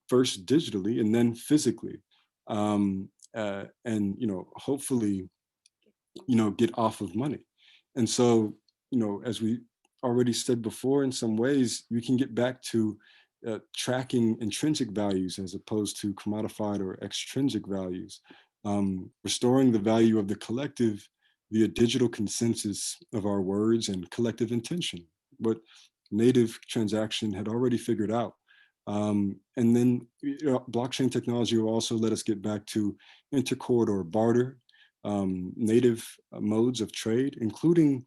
first digitally and then physically, and hopefully, get off of money. And so, as we already said before, in some ways, we can get back to tracking intrinsic values as opposed to commodified or extrinsic values, restoring the value of the collective via digital consensus of our words and collective intention, what native transaction had already figured out. And then blockchain technology will also let us get back to inter-corridor barter, native modes of trade, including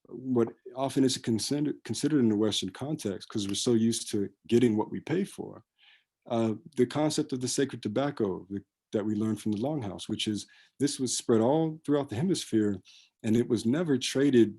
what often is considered in the Western context, because we're so used to getting what we pay for. The concept of the sacred tobacco that we learned from the Longhouse, which is this was spread all throughout the hemisphere, and it was never traded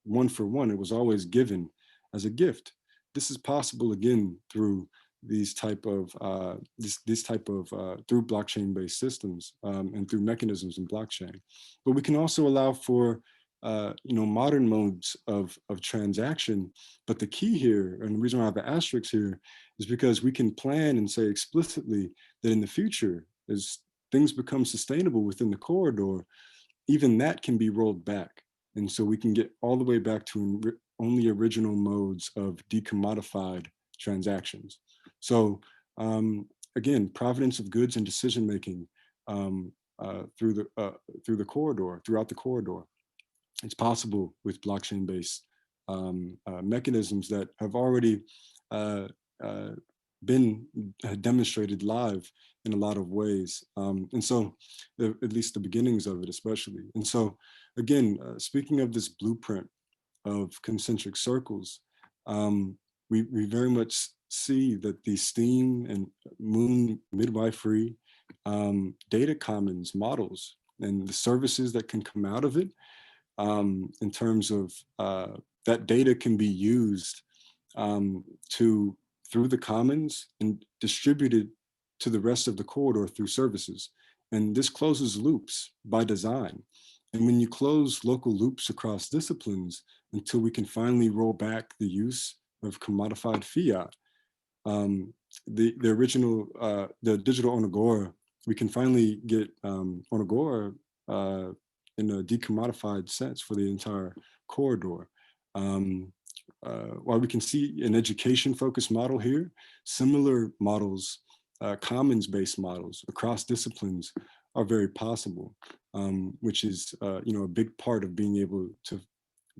one for one. It was always given as a gift. This is possible again through these type of through blockchain-based systems and through mechanisms in blockchain. But we can also allow for modern modes of transaction. But the key here, and the reason why I have an asterisk here, is because we can plan and say explicitly that in the future, as things become sustainable within the corridor, even that can be rolled back. And so we can get all the way back to only original modes of decommodified transactions. So again, provenance of goods and decision-making through the corridor, throughout the corridor. It's possible with blockchain-based mechanisms that have already been demonstrated live in a lot of ways. And so at least the beginnings of it especially. And so again, speaking of this blueprint of concentric circles, we very much see that the STEAM and moon midwifery data commons models and the services that can come out of it in terms of that data can be used through the commons and distributed to the rest of the corridor through services. And this closes loops by design. And when you close local loops across disciplines until we can finally roll back the use of commodified fiat, the original, the digital on Agora, we can finally get on Agora in a decommodified sense for the entire corridor. While we can see an education-focused model here, similar models, commons-based models across disciplines are very possible, which is a big part of being able to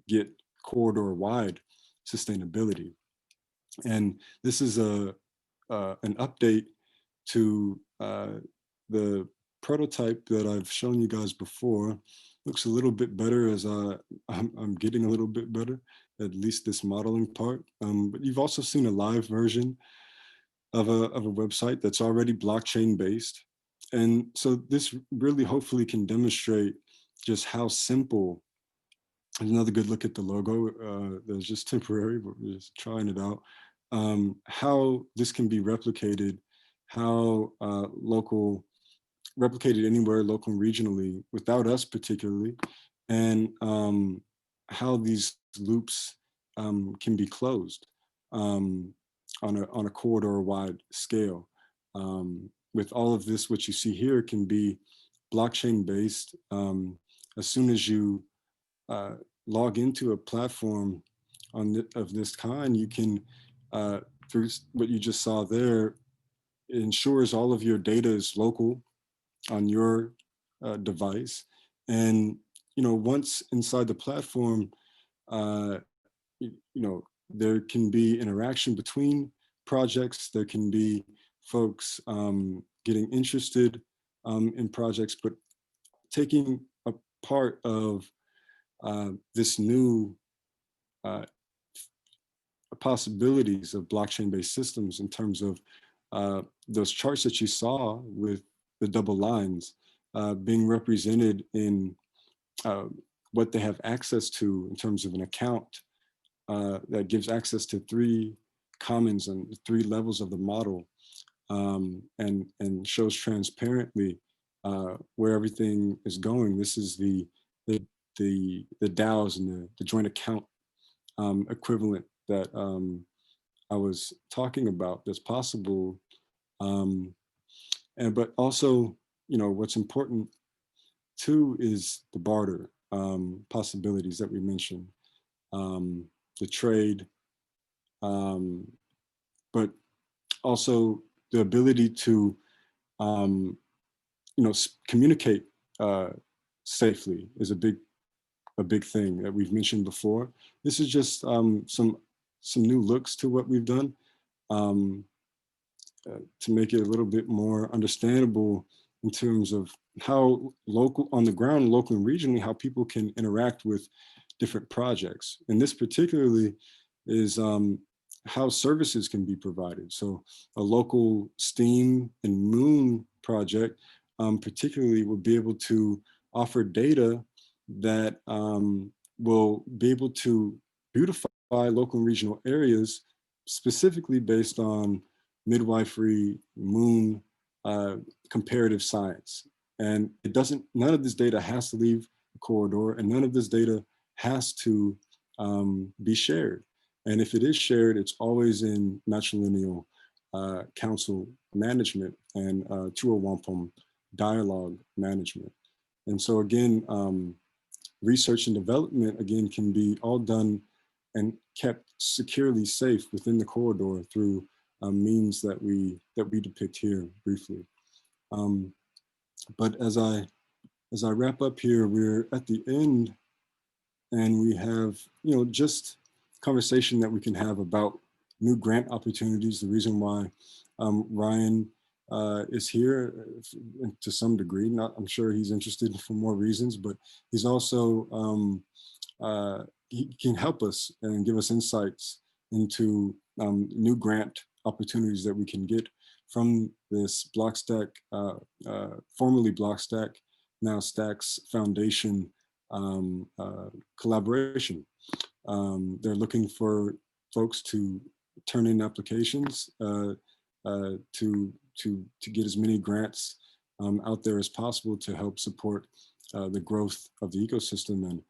get corridor-wide sustainability. And this is an update to the prototype that I've shown you guys before. Looks a little bit better as I'm getting a little bit better, at least this modeling part. But you've also seen a live version of a website that's already blockchain based. And so this really hopefully can demonstrate just how simple. Another good look at the logo. That's just temporary, but we're just trying it out. How this can be replicated, how replicated anywhere, local and regionally, without us particularly, and how these loops can be closed on a corridor-wide scale. With all of this, what you see here can be blockchain-based. As soon as you log into a platform of this kind, you can, through what you just saw there, it ensures all of your data is local on your device. And, once inside the platform, uh, there can be interaction between projects. There can be folks getting interested in projects, but taking a part of this new possibilities of blockchain-based systems in terms of those charts that you saw with the double lines being represented in what they have access to in terms of an account that gives access to 3 commons and 3 levels of the model, and shows transparently where everything is going. This is the DAOs and the joint account equivalent that I was talking about that's possible. But also, what's important too is the barter possibilities that we mentioned, the trade, but also the ability to, communicate safely is a big thing that we've mentioned before. This is just some new looks to what we've done to make it a little bit more understandable in terms of how local, on the ground, local and regionally, how people can interact with different projects. And this particularly is how services can be provided. So a local STEAM and Moon project particularly will be able to offer data that will be able to beautify local and regional areas, specifically based on midwifery, Moon, comparative science. And none of this data has to leave the corridor, and none of this data has to be shared. And if it is shared, it's always in matrilineal council management and Tua Wampum dialogue management. And so again, research and development, again, can be all done and kept securely safe within the corridor through means that we depict here briefly. But as I wrap up here, we're at the end, and we have just conversation that we can have about new grant opportunities. The reason why Ryan is here to some degree. I'm sure he's interested for more reasons, but he's also he can help us and give us insights into new grant opportunities that we can get from this Blockstack, formerly Blockstack, now Stacks Foundation collaboration. They're looking for folks to turn in applications to get as many grants out there as possible to help support the growth of the ecosystem. And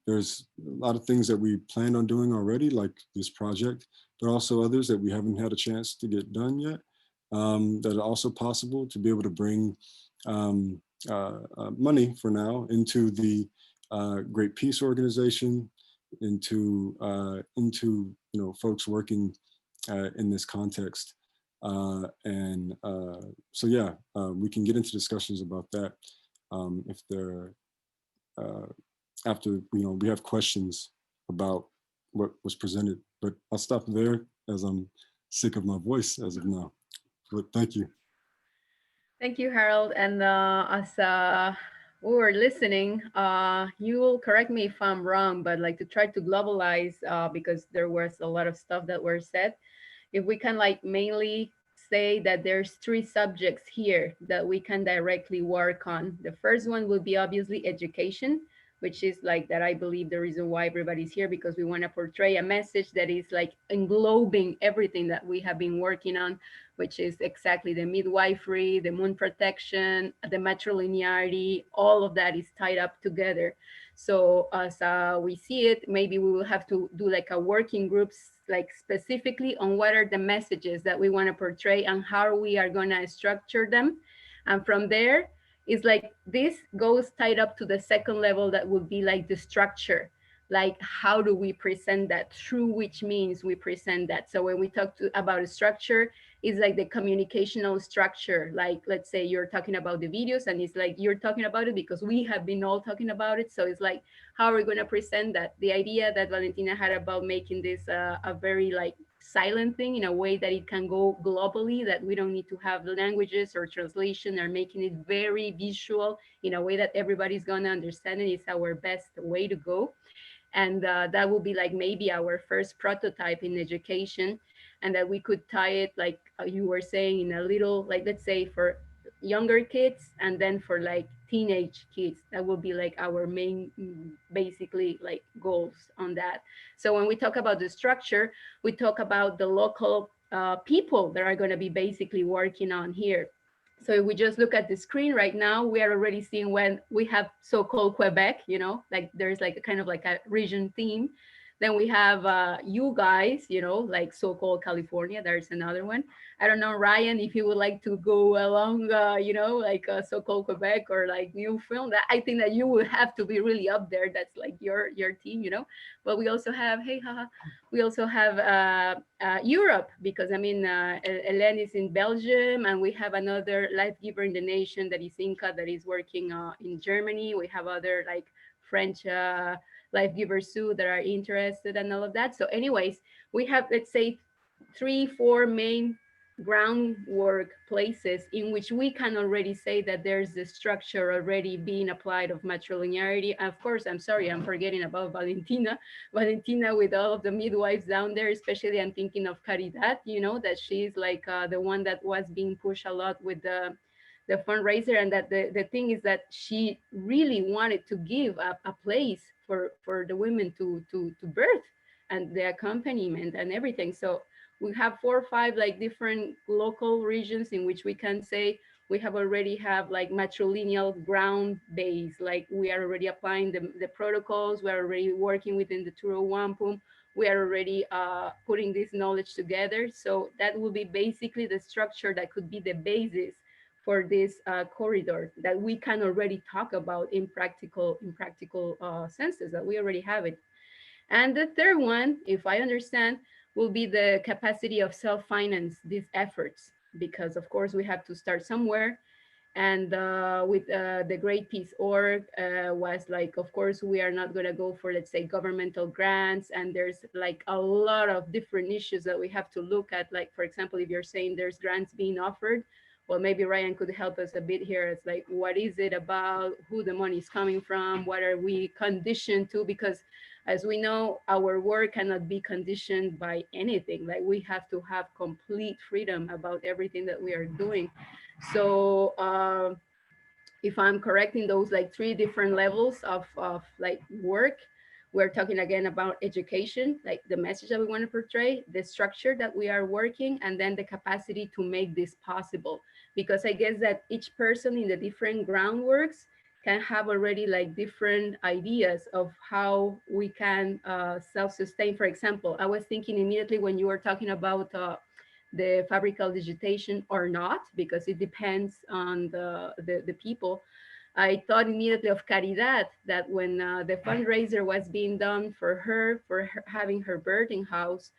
there's a lot of things that we planned on doing already, like this project, but also others that we haven't had a chance to get done yet, that are also possible to be able to bring money for now into the Great Peace Organization, into folks working in this context. So yeah, we can get into discussions about that if there after we have questions about what was presented. But I'll stop there as I'm sick of my voice as of now. But thank you. Thank you, Harold. And as we were listening, you will correct me if I'm wrong, but like to try to globalize, because there was a lot of stuff that were said, if we can like mainly say that there's three subjects here that we can directly work on. The first one will be obviously education, which is like that I believe the reason why everybody's here, because we want to portray a message that is like englobing everything that we have been working on, which is exactly the midwifery, the moon protection, the matrilinearity, all of that is tied up together. So as we see it, maybe we will have to do like a working groups, like specifically on what are the messages that we want to portray and how we are going to structure them. And from there, it's like this goes tied up to the second level that would be like the structure. Like how do we present that, through which means we present that. So when we talk about a structure, it's like the communicational structure. Like let's say you're talking about the videos, and it's like you're talking about it because we have been all talking about it. So it's like, how are we going to present that? The idea that Valentina had about making this a very like silent thing in a way that it can go globally, that we don't need to have languages or translation, or making it very visual in a way that everybody's going to understand it, is our best way to go. And that will be like maybe our first prototype in education, and that we could tie it like you were saying in a little, like let's say for younger kids, and then for like teenage kids, that will be like our main basically like goals on that. So when we talk about the structure, we talk about the local people that are going to be basically working on here. So if we just look at the screen right now, we are already seeing when we have so-called Quebec, you know, like there's like a kind of like a region theme. Then we have you guys, you know, like so-called California. There's another one. I don't know, Ryan, if you would like to go along, you know, like so-called Quebec or like new film. That I think that you would have to be really up there. That's like your team, you know. But we also have, hey, haha, we also have Europe, because I mean, Hélène is in Belgium, and we have another LifeGiver in the nation that is Inca, that is working in Germany. We have other like French LifeGivers too that are interested and all of that. So anyways, we have, let's say, 3-4 main groundwork places in which we can already say that there's the structure already being applied of matrilinearity. Of course, I'm sorry, I'm forgetting about Valentina. Valentina with all of the midwives down there, especially I'm thinking of Caridad, you know, that she's like the one that was being pushed a lot with the fundraiser, and that the thing is that she really wanted to give a place for the women to birth, and the accompaniment and everything. So we have 4 or 5 like different local regions in which we can say we have already have like matrilineal ground base, like we are already applying the protocols, we are already working within the Turo Wampum, we are already putting this knowledge together. So that will be basically the structure that could be the basis for this corridor that we can already talk about in practical senses, that we already have it. And the third one, if I understand, will be the capacity of self-finance these efforts, because of course we have to start somewhere. And with the Great Peace Org was like, of course, we are not going to go for, let's say, governmental grants. And there's like a lot of different issues that we have to look at. Like, for example, if you're saying there's grants being offered, well, maybe Ryan could help us a bit here. It's like, what is it about? Who the money is coming from? What are we conditioned to? Because as we know, our work cannot be conditioned by anything. Like we have to have complete freedom about everything that we are doing. So if I'm correct in those like 3 different levels of like work, we're talking again about education, like the message that we want to portray, the structure that we are working, and then the capacity to make this possible. Because I guess that each person in the different groundworks can have already like different ideas of how we can self-sustain. For example, I was thinking immediately when you were talking about the fabrical digitation or not, because it depends on the people. I thought immediately of Caridad, that when the fundraiser was being done for her having her birthing house,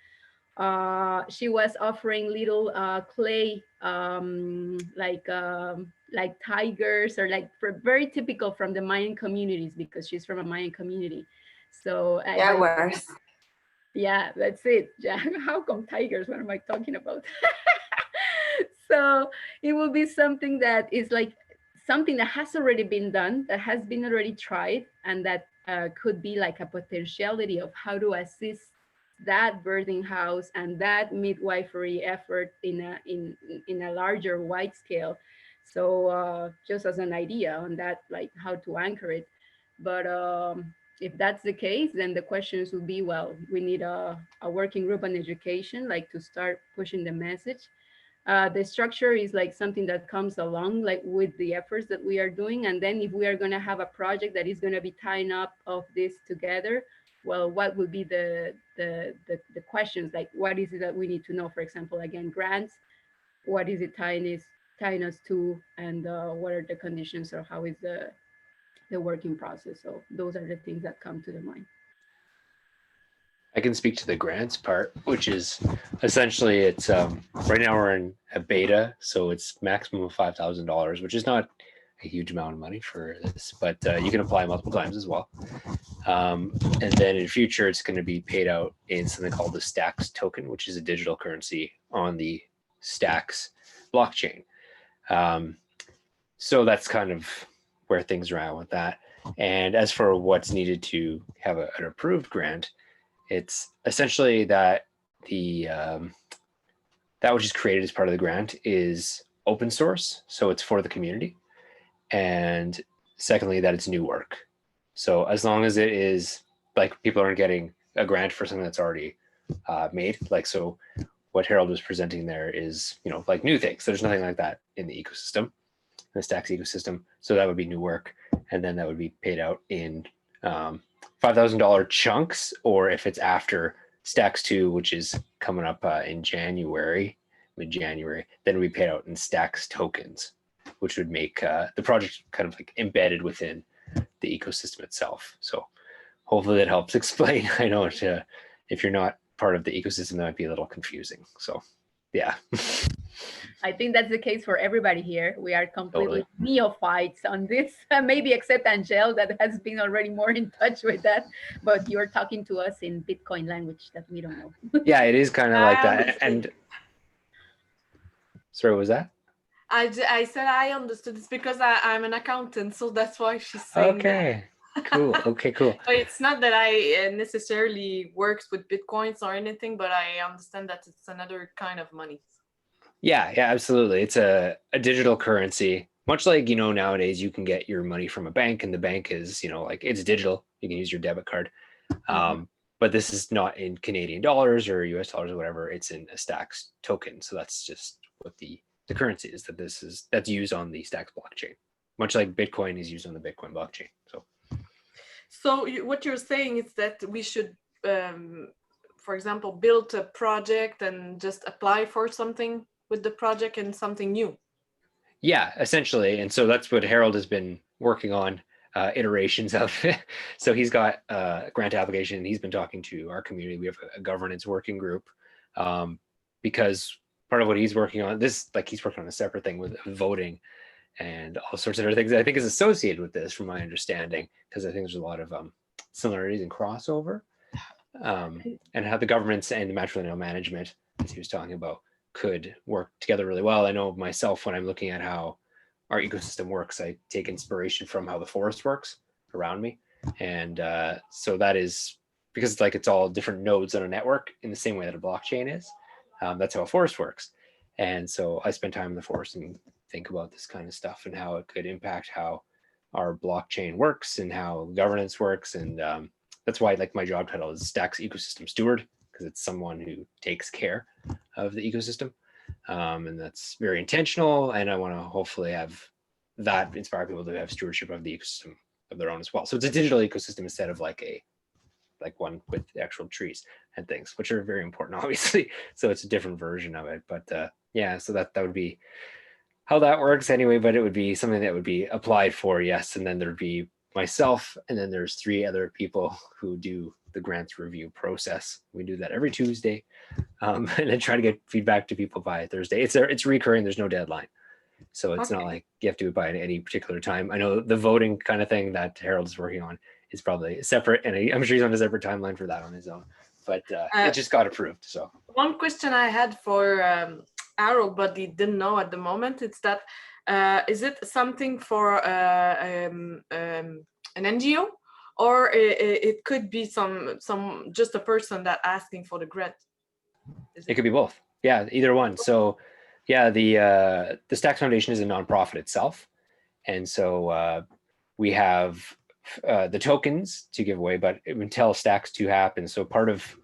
she was offering little clay, like tigers, or like very typical from the Mayan communities, because she's from a Mayan community. So Jaguars. Yeah, that's it. Yeah. How come tigers? What am I talking about? So it will be something that is like something that has already been done, that has been already tried, and that could be like a potentiality of how to assist that birthing house and that midwifery effort in a larger wide scale. So just as an idea on that, like how to anchor it. But if that's the case, then the questions would be, well, we need a working group on education, like to start pushing the message. The structure is like something that comes along like with the efforts that we are doing. And then if we are going to have a project that is going to be tying up of this together, well, what would be the questions, like what is it that we need to know? For example, again, grants, what is it tying us to, and what are the conditions, or how is the working process? So those are the things that come to the mind. I can speak to the grants part, which is essentially it's right now we're in a beta, so it's maximum of $5,000, which is not a huge amount of money for this, but you can apply multiple times as well. And then in future, it's going to be paid out in something called the Stacks token, which is a digital currency on the Stacks blockchain. So that's kind of where things are at with that. And as for what's needed to have an approved grant, it's essentially that the that which is created as part of the grant is open source, so it's for the community. And secondly, that it's new work. So as long as it is like people aren't getting a grant for something that's already made, like so what Harold was presenting there is, you know, like new things. There's nothing like that in the ecosystem, the Stacks ecosystem. So that would be new work. And then that would be paid out in $5,000 chunks, or if it's after Stacks 2, which is coming up in January, mid-January, then we paid out in Stacks tokens, which would make the project kind of like embedded within the ecosystem itself. So hopefully that helps explain. I know if you're not part of the ecosystem, that might be a little confusing. So yeah. I think that's the case for everybody here. We are completely Totally. neophytes on this, maybe except Angel that has been already more in touch with that. But you're talking to us in Bitcoin language that we don't know. Yeah, it is kind of like I that. understood. And sorry, what was that? I said I understood. It's because I'm an accountant, so that's why she's saying that. Okay, cool. Okay, cool. But it's not that I necessarily works with Bitcoins or anything, but I understand that it's another kind of money. Yeah, absolutely. It's a digital currency, much like, you know, nowadays you can get your money from a bank and the bank is, you know, like it's digital. You can use your debit card. But this is not in Canadian dollars or US dollars or whatever. It's in a Stacks token. So that's just what the currency is, that's used on the Stacks blockchain, much like Bitcoin is used on the Bitcoin blockchain. So what you're saying is that we should, for example, build a project and just apply for something with the project and something new. Yeah, essentially. And so that's what Harold has been working on, iterations of. So he's got a grant application and he's been talking to our community. We have a governance working group, because part of what he's working on, he's working on a separate thing with voting and all sorts of other things that I think is associated with this, from my understanding, because I think there's a lot of similarities and crossover, and how the governments and the matrilineal management, as he was talking about, could work together really well. I know myself, when I'm looking at how our ecosystem works, I take inspiration from how the forest works around me. And so that is because it's all different nodes on a network in the same way that a blockchain is. That's how a forest works. And so I spend time in the forest and think about this kind of stuff and how it could impact how our blockchain works and how governance works. And that's why my job title is Stacks Ecosystem Steward, because it's someone who takes care of the ecosystem. And that's very intentional. And I want to hopefully have that inspire people to have stewardship of the ecosystem of their own as well. So it's a digital ecosystem instead of like one with actual trees and things, which are very important, obviously. So it's a different version of it. But yeah, so that would be how that works anyway. But it would be something that would be applied for, yes. And then there'd be myself, and then there's 3 other people who do the grants review process. We do that every Tuesday, and then try to get feedback to people by Thursday. It's recurring. There's no deadline, so it's not like you have to do it by any particular time. I know the voting kind of thing that Harold is working on is probably separate, and I'm sure he's on a separate timeline for that on his own. but it just got approved. So one question I had for Harold, but he didn't know at the moment, it's that is it something for an NGO, or it could be some just a person that asking for the grant? it could be both. Yeah, either one. So yeah, the Stacks Foundation is a nonprofit itself, and so we have the tokens to give away, but until Stacks 2 happens, so part of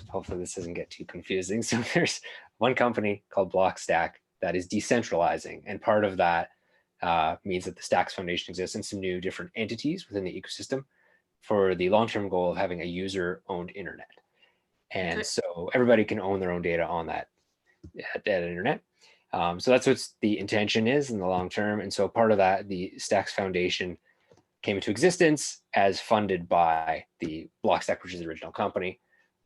hopefully this doesn't get too confusing. So there's one company called Blockstack that is decentralizing, and part of that means that the Stacks Foundation exists and some new different entities within the ecosystem for the long-term goal of having a user-owned internet. And Okay. so everybody can own their own data on that internet. So that's what the intention is in the long term. And so part of that, the Stacks Foundation came into existence as funded by the Blockstack, which is the original company.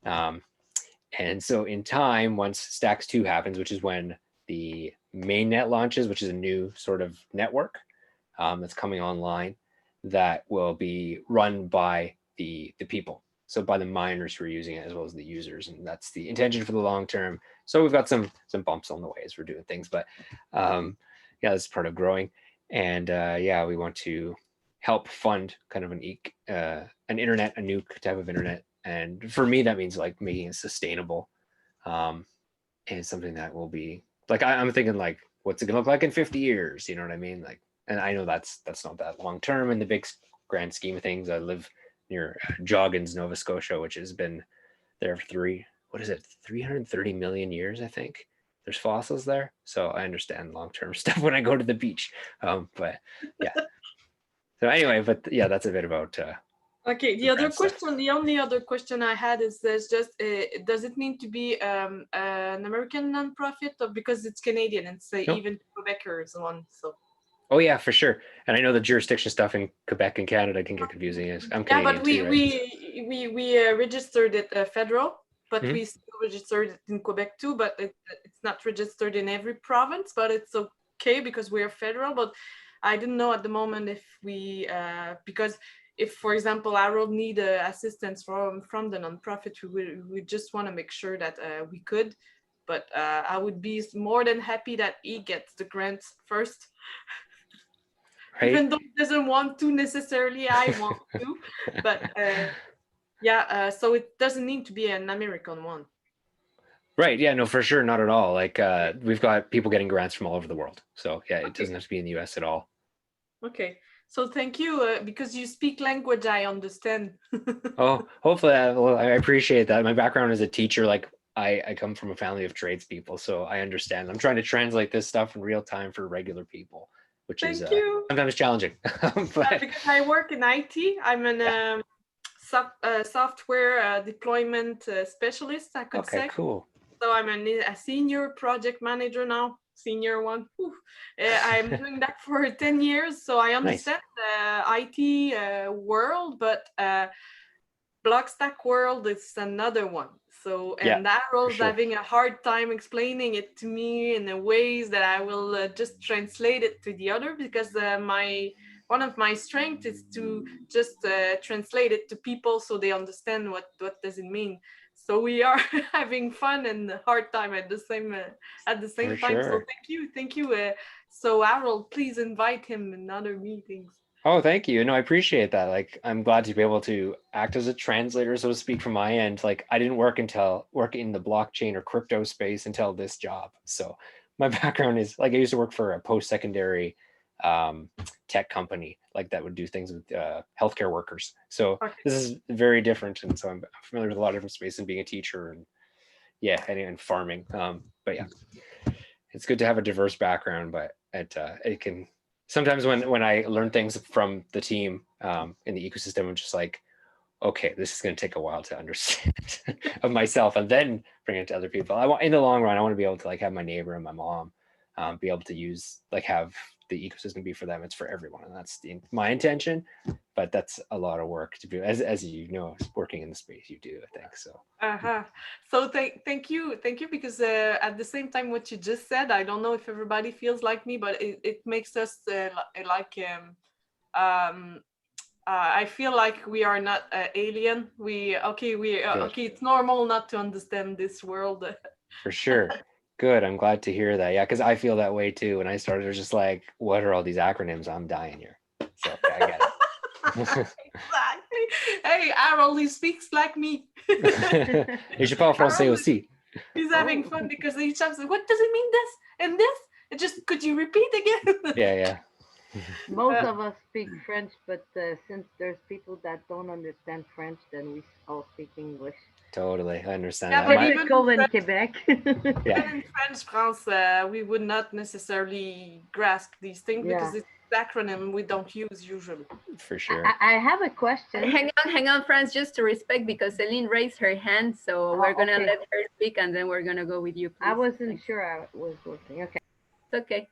And so in time, once Stacks 2 happens, which is when the mainnet launches, which is a new sort of network that's coming online, that will be run by the people. So by the miners who are using it as well as the users, and that's the intention for the long term. So we've got some bumps on the way as we're doing things, but yeah, that's part of growing. And yeah, we want to help fund kind of an internet, a new type of internet. And for me, that means like making it sustainable, and something that will be like I'm thinking like, what's it gonna look like in 50 years? You know what I mean? Like, and I know that's not that long term in the big grand scheme of things. I live near Joggins, Nova Scotia, which has been there for 330 million years, I think. There's fossils there, so I understand long-term stuff when I go to the beach. But yeah. So anyway, but yeah, that's a bit about. Okay. The other question, the only other question I had is there's just does it need to be an American nonprofit, or because it's Canadian and say Nope. even Quebecers one? So. Oh yeah, for sure. And I know the jurisdiction stuff in Quebec and Canada can get confusing. I'm Canadian yeah, but we too, right? we registered it federal, but Mhm. we still registered it in Quebec too. But it's not registered in every province. But it's okay because we are federal. But I didn't know at the moment if we because if, for example, Harold need assistance from the nonprofit, we just want to make sure that we could. But I would be more than happy that he gets the grants first. Right? Even though he doesn't want to necessarily, I want to. But yeah, so it doesn't need to be an American one. Right. Yeah, no, for sure. Not at all. Like we've got people getting grants from all over the world. So yeah, it doesn't have to be in the US at all. Okay. So thank you, because you speak language I understand. Oh, hopefully I appreciate that. My background as a teacher, like I come from a family of tradespeople, so I understand. I'm trying to translate this stuff in real time for regular people, which is Thank you. sometimes challenging. But Because I work in IT, I'm an software deployment specialist, I could say. okay, cool. So I'm a senior project manager now, senior one. I'm doing that for 10 years, so I understand the IT world, but Blockstack world is another one. So, and Harold's sure. having a hard time explaining it to me in a ways that I will just translate it to the other, because one of my strengths is to just translate it to people so they understand what does it mean. So we are having fun and a hard time at the same For time. sure. So thank you. So Harold, please invite him in other meetings. Oh, thank you. No, I appreciate that. Like, I'm glad to be able to act as a translator, so to speak, from my end. Like, I didn't work in the blockchain or crypto space until this job. So my background is like I used to work for a post-secondary tech company, like that would do things with healthcare workers. So this is very different, and so I'm familiar with a lot of different spaces, and being a teacher, and yeah, and farming. But yeah, it's good to have a diverse background, but it can. Sometimes when I learn things from the team in the ecosystem, I'm just like, okay, this is going to take a while to understand of myself, and then bring it to other people. In the long run, I want to be able to like have my neighbor and my mom be able to use, like, have the ecosystem be for them. It's for everyone, and that's my intention. But that's a lot of work to do, as you know, working in the space you do, I think so. So thank you, because at the same time, what you just said, I don't know if everybody feels like me, but it makes us I feel like we are not alien. Okay, it's normal not to understand this world. For sure. Good. I'm glad to hear that. Yeah, because I feel that way too. When I started, I was just like, what are all these acronyms? I'm dying here. So yeah, I get it. Exactly. Hey, Harold, he speaks like me. Et je parle français Harold, aussi. he's having fun because each time says, what does it mean this and this? It just, could you repeat again? Yeah. Most of us speak French, but since there's people that don't understand French, then we all speak English. Totally. I understand Yeah, that. but My- even Typical in French- Quebec. Yeah. Even in French, France, we would not necessarily grasp these things because Yeah. it's acronym we don't use usually. For sure. I have a question. Hang on, Franz, just to respect because Celine raised her hand, so we're gonna okay. let her speak and then we're gonna go with you. Please. I wasn't Thanks. sure I was working. Okay. It's okay.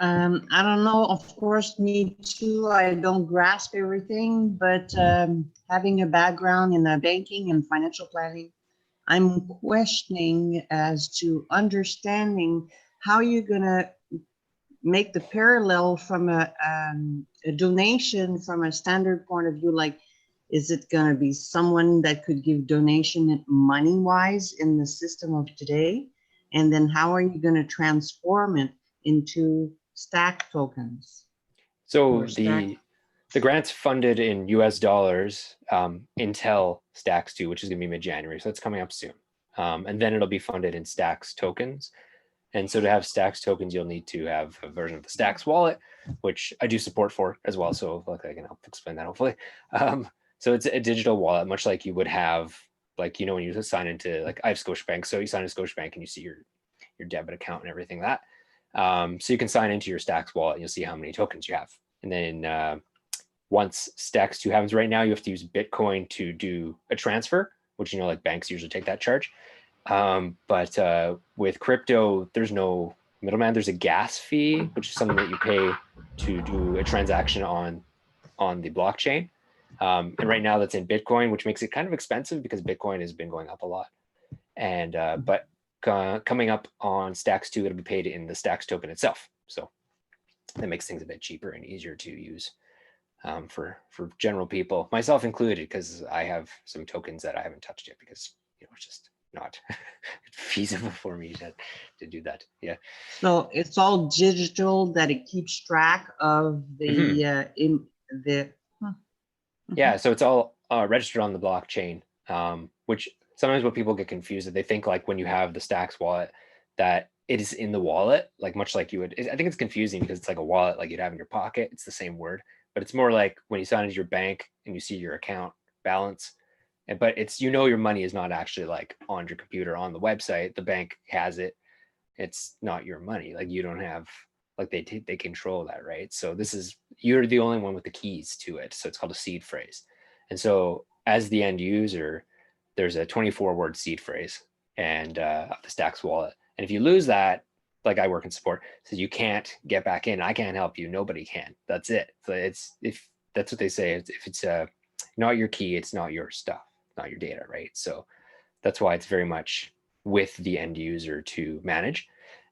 I don't know, of course, me too. I don't grasp everything, but having a background in banking and financial planning, I'm questioning as to understanding how you're gonna make the parallel from a donation from a standard point of view. Like, is it gonna be someone that could give donation money-wise in the system of today? And then how are you gonna transform it into stack tokens? So Or stack. the grant's funded in US dollars until Stacks 2, which is going to be mid-January. So it's coming up soon. And then it'll be funded in Stacks tokens. And so to have Stacks tokens, you'll need to have a version of the Stacks wallet, which I do support for as well. So like I can help explain that hopefully. So it's a digital wallet, much like you would have, like, you know, when you sign into, like, I have Scotiabank. So you sign into Scotiabank and you see your debit account and everything that. So you can sign into your Stacks wallet and you'll see how many tokens you have. And then once Stacks 2 happens, right now you have to use Bitcoin to do a transfer, which, you know, like banks usually take that charge. But with crypto, there's no middleman. There's a gas fee, which is something that you pay to do a transaction on the blockchain. And right now that's in Bitcoin, which makes it kind of expensive because Bitcoin has been going up a lot. And but coming up on Stacks 2, it'll be paid in the Stacks token itself. So that makes things a bit cheaper and easier to use for general people, myself included, because I have some tokens that I haven't touched yet because, you know, it's just not feasible for me to do that. Yeah. So it's all digital, that it keeps track of the in the. Yeah, so it's all registered on the blockchain, which sometimes what people get confused is they think like when you have the Stacks wallet that it is in the wallet, like much like you would. I think it's confusing because it's like a wallet like you'd have in your pocket. It's the same word, but it's more like when you sign into your bank and you see your account balance. But it's, you know, your money is not actually like on your computer on the website. The bank has it. It's not your money. Like you don't have, like they control that, right? So this is, you're the only one with the keys to it. So it's called a seed phrase. And so as the end user, there's a 24-word seed phrase and of the Stacks wallet. And if you lose that, like I work in support, so you can't get back in. I can't help you. Nobody can. That's it. So it's, if that's what they say, if it's not your key, it's not your stuff, not your data, right? So that's why it's very much with the end user to manage,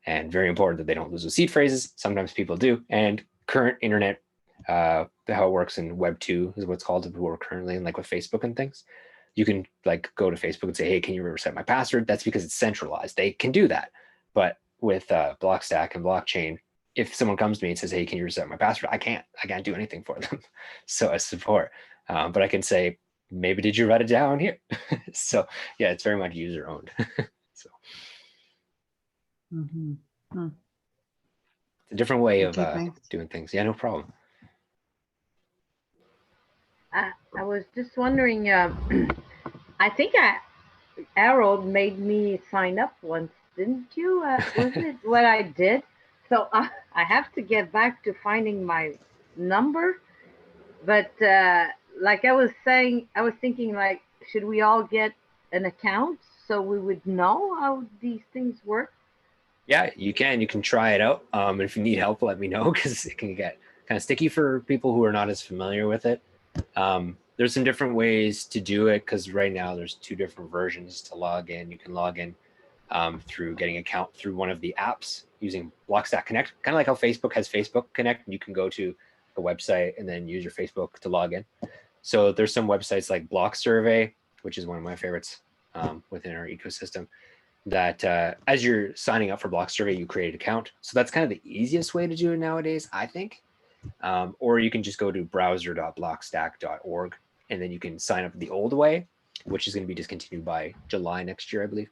and very important that they don't lose those seed phrases. Sometimes people do. And current internet, how it works in Web 2 is what's called, we're currently in, like with Facebook and things. You can like go to Facebook and say, hey, can you reset my password? That's because it's centralized. They can do that. But with Blockstack and blockchain, if someone comes to me and says, hey, can you reset my password? I can't do anything for them. So as support, but I can say, maybe did you write it down here? So yeah, it's very much user owned. So it's a different way of doing things. Yeah, no problem. I was just wondering, I think Harold made me sign up once, didn't you? Was it what I did? So I have to get back to finding my number. But like I was saying, I was thinking, like, should we all get an account so we would know how these things work? Yeah, you can try it out. And if you need help, let me know, because it can get kind of sticky for people who are not as familiar with it. There's some different ways to do it, because right now there's 2 different versions to log in. You can log in through getting an account through one of the apps using Blockstack Connect, kind of like how Facebook has Facebook Connect. You can go to a website and then use your Facebook to log in. So there's some websites like Block Survey, which is one of my favorites within our ecosystem, that as you're signing up for Block Survey, you create an account. So that's kind of the easiest way to do it nowadays, I think. Or you can just go to browser.blockstack.org, and then you can sign up the old way, which is going to be discontinued by July next year, I believe.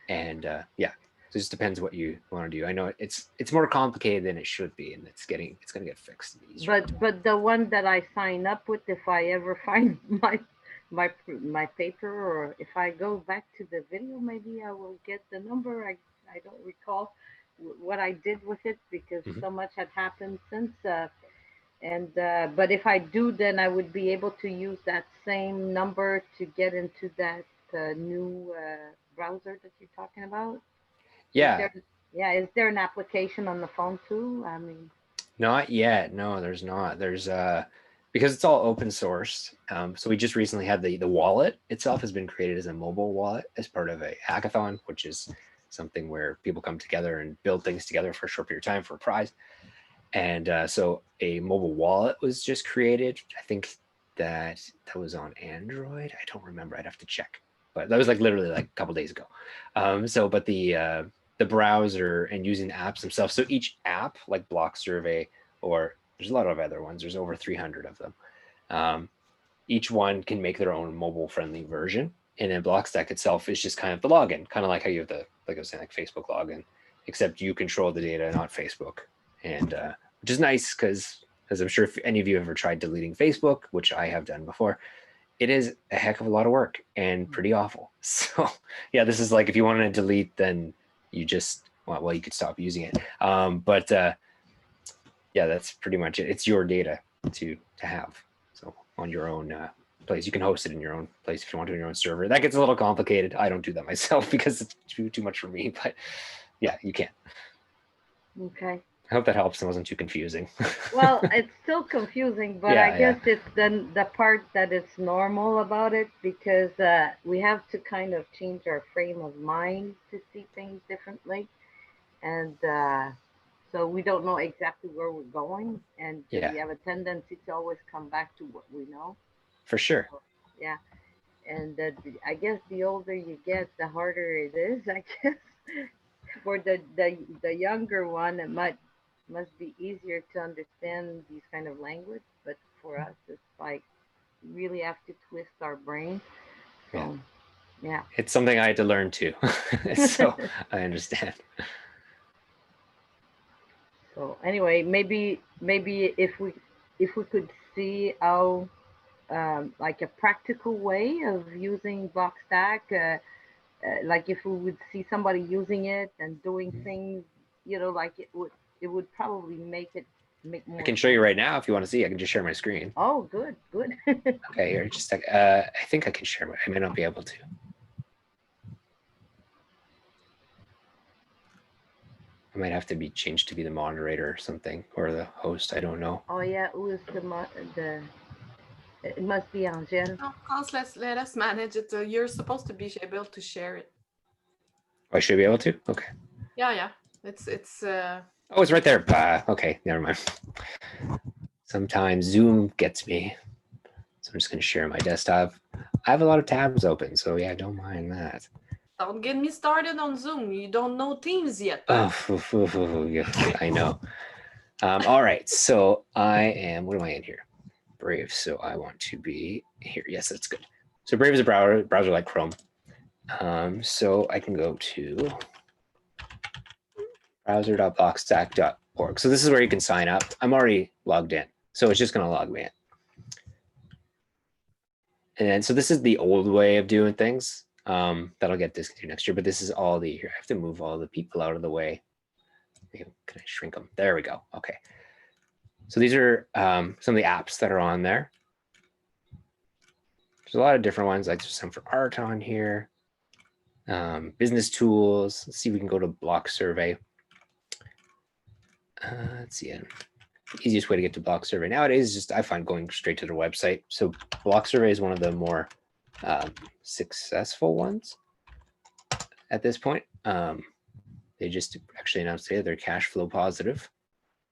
And yeah, so it just depends what you want to do. I know it's more complicated than it should be, and it's going to get fixed. But the one that I sign up with, if I ever find my paper, or if I go back to the video, maybe I will get the number. I don't recall what I did with it, because so much had happened since. But if I do, then I would be able to use that same number to get into that new browser that you're talking about. Yeah. Is there an application on the phone too? I mean, not yet. No, there's not. There's because it's all open source. So we just recently had the wallet itself has been created as a mobile wallet as part of a hackathon, which is something where people come together and build things together for a short period of time for a prize. And so a mobile wallet was just created. I think that was on Android. I don't remember. I'd have to check. But that was like literally like a couple days ago. But the browser and using the apps themselves. So each app, like Block Survey, or there's a lot of other ones. There's over 300 of them. Each one can make their own mobile-friendly version. And then Blockstack itself is just kind of the login, kind of like how you have the, like I was saying, like Facebook login, except you control the data, not Facebook. And which is nice because, as I'm sure if any of you have ever tried deleting Facebook, which I have done before, it is a heck of a lot of work and pretty awful. So yeah, this is like, if you want to delete, then you just, well, you could stop using it. Yeah, that's pretty much it. It's your data to have. So on your own place, you can host it in your own place if you want to, in your own server. That gets a little complicated. I don't do that myself because it's too much for me, but yeah, you can. Okay. I hope that helps and wasn't too confusing. Well, it's still confusing, but Yeah, I guess it's the part that it's normal about it, because we have to kind of change our frame of mind to see things differently. And so we don't know exactly where we're going. And we have a tendency to always come back to what we know. For sure. So, yeah. And I guess the older you get, the harder it is, I guess. For the younger one, it must be easier to understand these kind of language, but for us, it's like you really have to twist our brain. So, yeah. It's something I had to learn too, so I understand. So anyway, maybe if we could see how like a practical way of using Blockstack, like if we would see somebody using it and doing things, like it would probably make more. I can show you right now if you want to see. I can just share my screen. Oh, good. Okay, here, just a second. I think I can share I may not be able to. I might have to be changed to be the moderator or something, or the host. I don't know. Oh yeah, who is the? It must be Angel. No, of course, let us manage it. You're supposed to be able to share it. I should be able to. Okay. Yeah. It's. Oh, it's right there. Okay, never mind. Sometimes Zoom gets me, so I'm just going to share my desktop. I have a lot of tabs open, so yeah, don't mind that. Don't get me started on Zoom. You don't know Teams yet. Oh, yeah, I know. All right, so I am. What am I in here? Brave. So I want to be here. Yes, that's good. So Brave is a browser like Chrome. So I can go to browser.blockstack.org. So this is where you can sign up. I'm already logged in, so it's just going to log me in. And then, so this is the old way of doing things. That'll get discontinued next year, but this is all the, here, I have to move all the people out of the way. Can I shrink them? There we go. Okay. So these are some of the apps that are on there. There's a lot of different ones, like there's some for art on here. Business tools. Let's see if we can go to Block Survey. Let's see. The easiest way to get to Block Survey nowadays is just, I find, going straight to their website. So Block Survey is one of the more successful ones. at this point. They just actually announced today they're cash flow positive,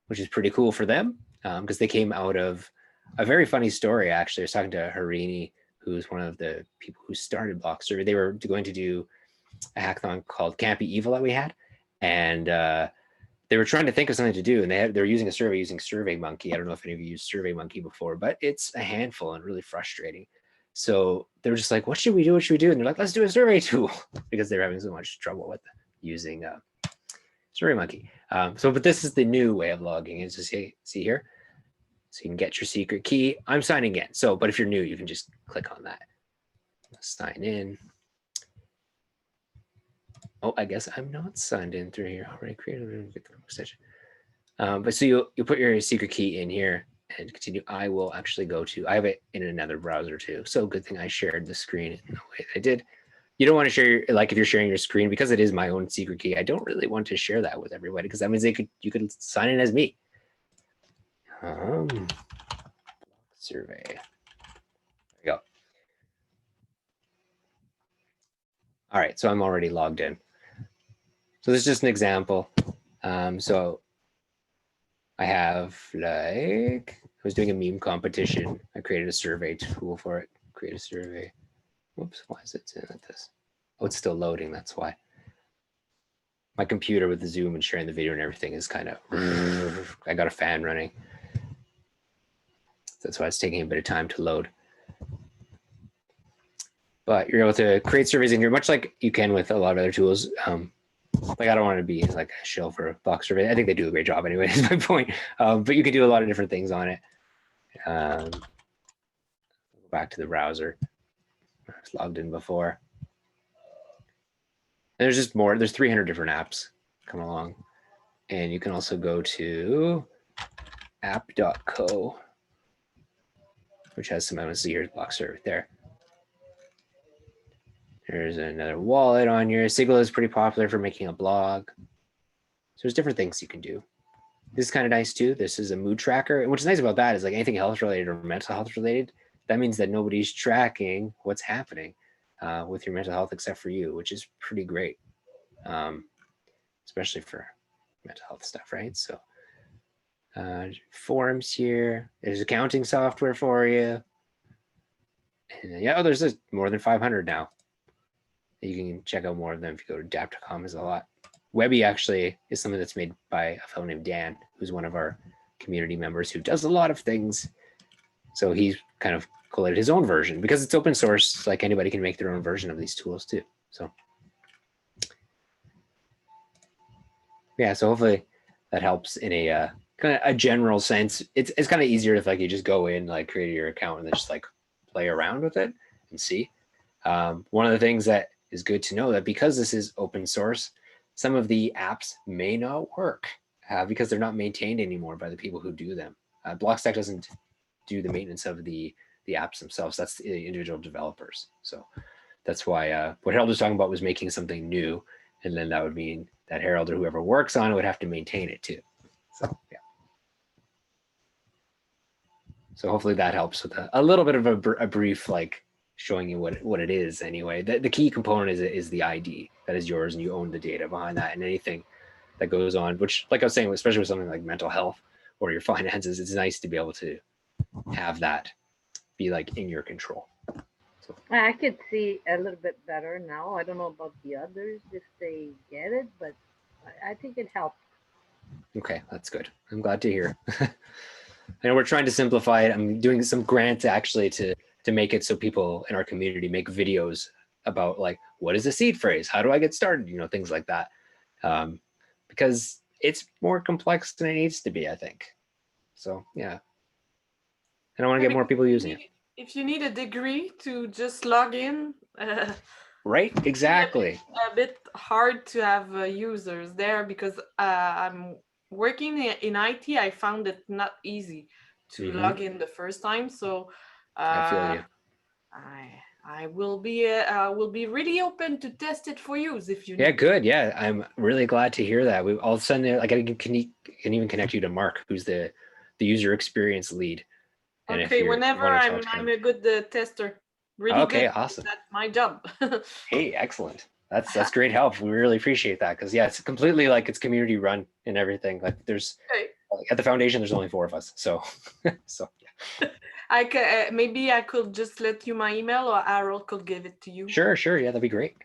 which is pretty cool for them, because they came out of a very funny story. Actually, I was talking to Harini, who's one of the people who started Blockstack. They were going to do a hackathon called Can't Be Evil that we had, and they were trying to think of something to do, and they were using a survey using SurveyMonkey. I don't know if any of you used SurveyMonkey before, but it's a handful and really frustrating. So they were just like, what should we do? What should we do? And they're like, let's do a survey tool, because they're having so much trouble with using SurveyMonkey. But this is the new way of logging in. So see here, so you can get your secret key. I'm signing in. So, but if you're new, you can just click on that. Sign in. Oh, I guess I'm not signed in through here. Already created extension. But so you put your secret key in here and continue. I will actually go to, I have it in another browser too. So good thing I shared the screen in the way I did. You don't want to share, like if you're sharing your screen, because it is my own secret key, I don't really want to share that with everybody, because that means you could sign in as me. Survey. There we go. All right, so I'm already logged in. So this is just an example. So I have, like, I was doing a meme competition. I created a survey tool for it. Create a survey. Whoops, why is it like this? Oh, it's still loading, that's why. My computer with the Zoom and sharing the video and everything is kind of, I got a fan running. That's why it's taking a bit of time to load. But you're able to create surveys in here, much like you can with a lot of other tools. Like I don't want to be like a shill for a box survey. I think they do a great job anyway, is my point. But you can do a lot of different things on it. Go back to the browser. I was logged in before. And there's just more. There's 300 different apps come along. And you can also go to app.co, which has some elements. Here's Blockstack right there. There's another wallet on here. Signal is pretty popular for making a blog. So there's different things you can do. This is kind of nice too. This is a mood tracker. And what's nice about that is like anything health related or mental health related, that means that nobody's tracking what's happening with your mental health except for you, which is pretty great, especially for mental health stuff, right? So forums here. There's accounting software for you. And yeah, there's more than 500 now. You can check out more of them if you go to adapt.com. Is a lot. Webby actually is something that's made by a fellow named Dan, who's one of our community members who does a lot of things. So he's kind of collated his own version because it's open source. Like anybody can make their own version of these tools too. So yeah, so hopefully that helps in a kind of a general sense. It's kind of easier if like you just go in, like create your account and then just like play around with it and see. One of the things that is good to know that because this is open source, some of the apps may not work because they're not maintained anymore by the people who do them. Blockstack doesn't do the maintenance of the apps themselves. That's the individual developers. So that's why what Harold was talking about was making something new, and then that would mean that Harold or whoever works on it would have to maintain it too. So yeah. So hopefully that helps with a little bit of a brief like showing you what it is anyway. The key component is the ID that is yours, and you own the data behind that, and anything that goes on, which like I was saying, especially with something like mental health or your finances, it's nice to be able to have that be like in your control. So I could see a little bit better now. I don't know about the others if they get it, but I think it helped. okay, that's good. I'm glad to hear. I know we're trying to simplify it. I'm doing some grants actually to make it so people in our community make videos about like, what is a seed phrase? How do I get started? You know, things like that. Because it's more complex than it needs to be, I think. So yeah. And I want to get more people using it. If you need a degree to just log in, right? Exactly. a bit hard to have users there because I'm working in IT. I found it not easy to log in the first time. So I feel you. I will be really open to test it for use if you need. Yeah, good. Yeah, I'm really glad to hear that. We all of a sudden like I can even connect you to Mark, who's the user experience lead. And okay, whenever I'm a good tester. Really okay, good. awesome. That's my job. Hey, excellent. That's great help. We really appreciate that because yeah, it's completely like it's community run and everything. Like there's like, at the foundation, there's only 4 of us, so so yeah. I could maybe I could just let you my email, or Harold could give it to you. Sure, yeah, that'd be great.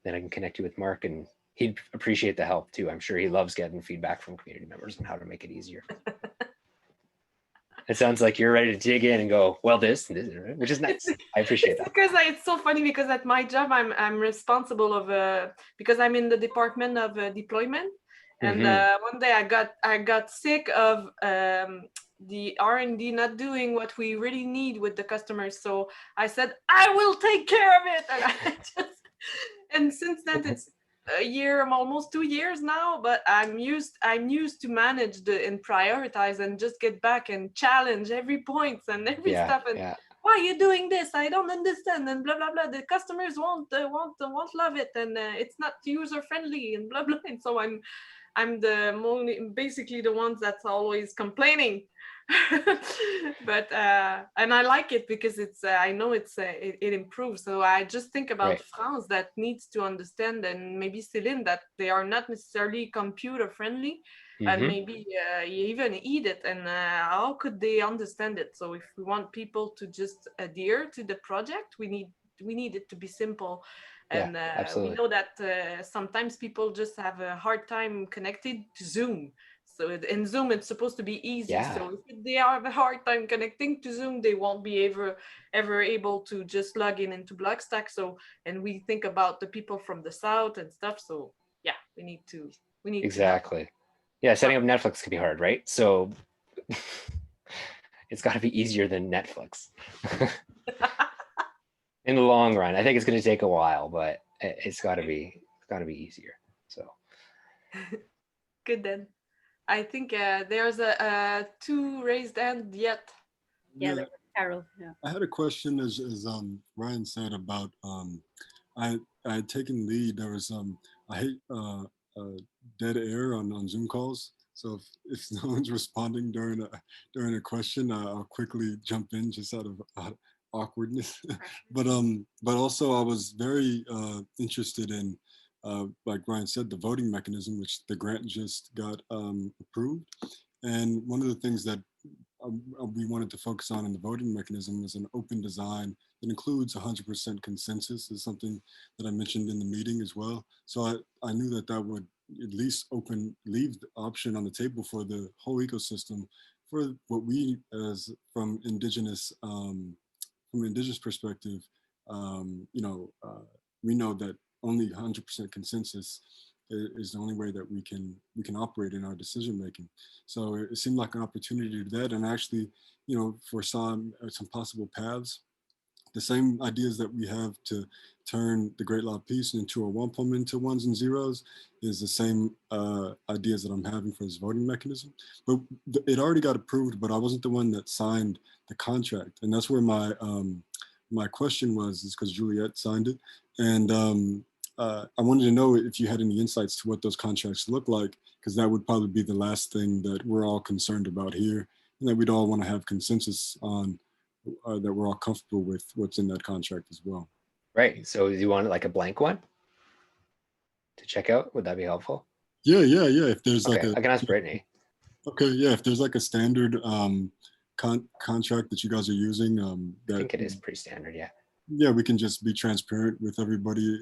Then I can connect you with Mark, and he'd appreciate the help too. I'm sure he loves getting feedback from community members on how to make it easier. It sounds like you're ready to dig in and go, well, this which is nice. I appreciate that. Because it's so funny because at my job I'm responsible of because I'm in the department of deployment, and one day I got sick of the R&D not doing what we really need with the customers. So I said I will take care of it, and since then it's a year, almost 2 years now, but I'm used to manage and prioritize and just get back and challenge every points and every stuff, and why are you doing this? I don't understand, and blah blah blah. The customers won't love it, and it's not user friendly, and blah blah. And so I'm basically the ones that's always complaining. But and I like it because it's I know it improves. So I just think about France that needs to understand, and maybe Céline, that they are not necessarily computer friendly, and maybe you even eat it, and how could they understand it? So if we want people to just adhere to the project, we need it to be simple. And we know that sometimes people just have a hard time connected to Zoom. So in Zoom, it's supposed to be easy. So if they have a hard time connecting to Zoom, they won't be ever able to just log into Blockstack. So, and we think about the people from the South and stuff. So yeah, we need to exactly. Yeah, setting up Netflix can be hard, right? So it's got to be easier than Netflix. In the long run, I think it's going to take a while, but it's got to be easier. So good then. I think there's a 2 raised hand yet. Yeah, Carol. Yeah. I had a question, as Ryan said about I had taken lead. There was I hate dead air on Zoom calls. So if no one's responding during a question, I'll quickly jump in just out of awkwardness. but also I was very interested in. Like Ryan said, the voting mechanism, which the grant just got approved. And one of the things that we wanted to focus on in the voting mechanism is an open design that includes 100% consensus, is something that I mentioned in the meeting as well. So I knew that would at least leave the option on the table for the whole ecosystem for what we, as from indigenous perspective, we know that only 100% consensus is the only way that we can operate in our decision making. So it seemed like an opportunity to do that, and actually, foresaw some possible paths. The same ideas that we have to turn the Great Law of Peace into a wampum into ones and zeros is the same ideas that I'm having for this voting mechanism. But it already got approved, but I wasn't the one that signed the contract, and that's where my question was, is because Juliette signed it, and I wanted to know if you had any insights to what those contracts look like, because that would probably be the last thing that we're all concerned about here, and that we'd all want to have consensus on, that we're all comfortable with what's in that contract as well. Right. So do you want like a blank one to check out? Would that be helpful? Yeah. If there's I can ask Brittany. Okay, yeah. If there's like a standard contract that you guys are using, I think it is pretty standard. Yeah. Yeah, we can just be transparent with everybody,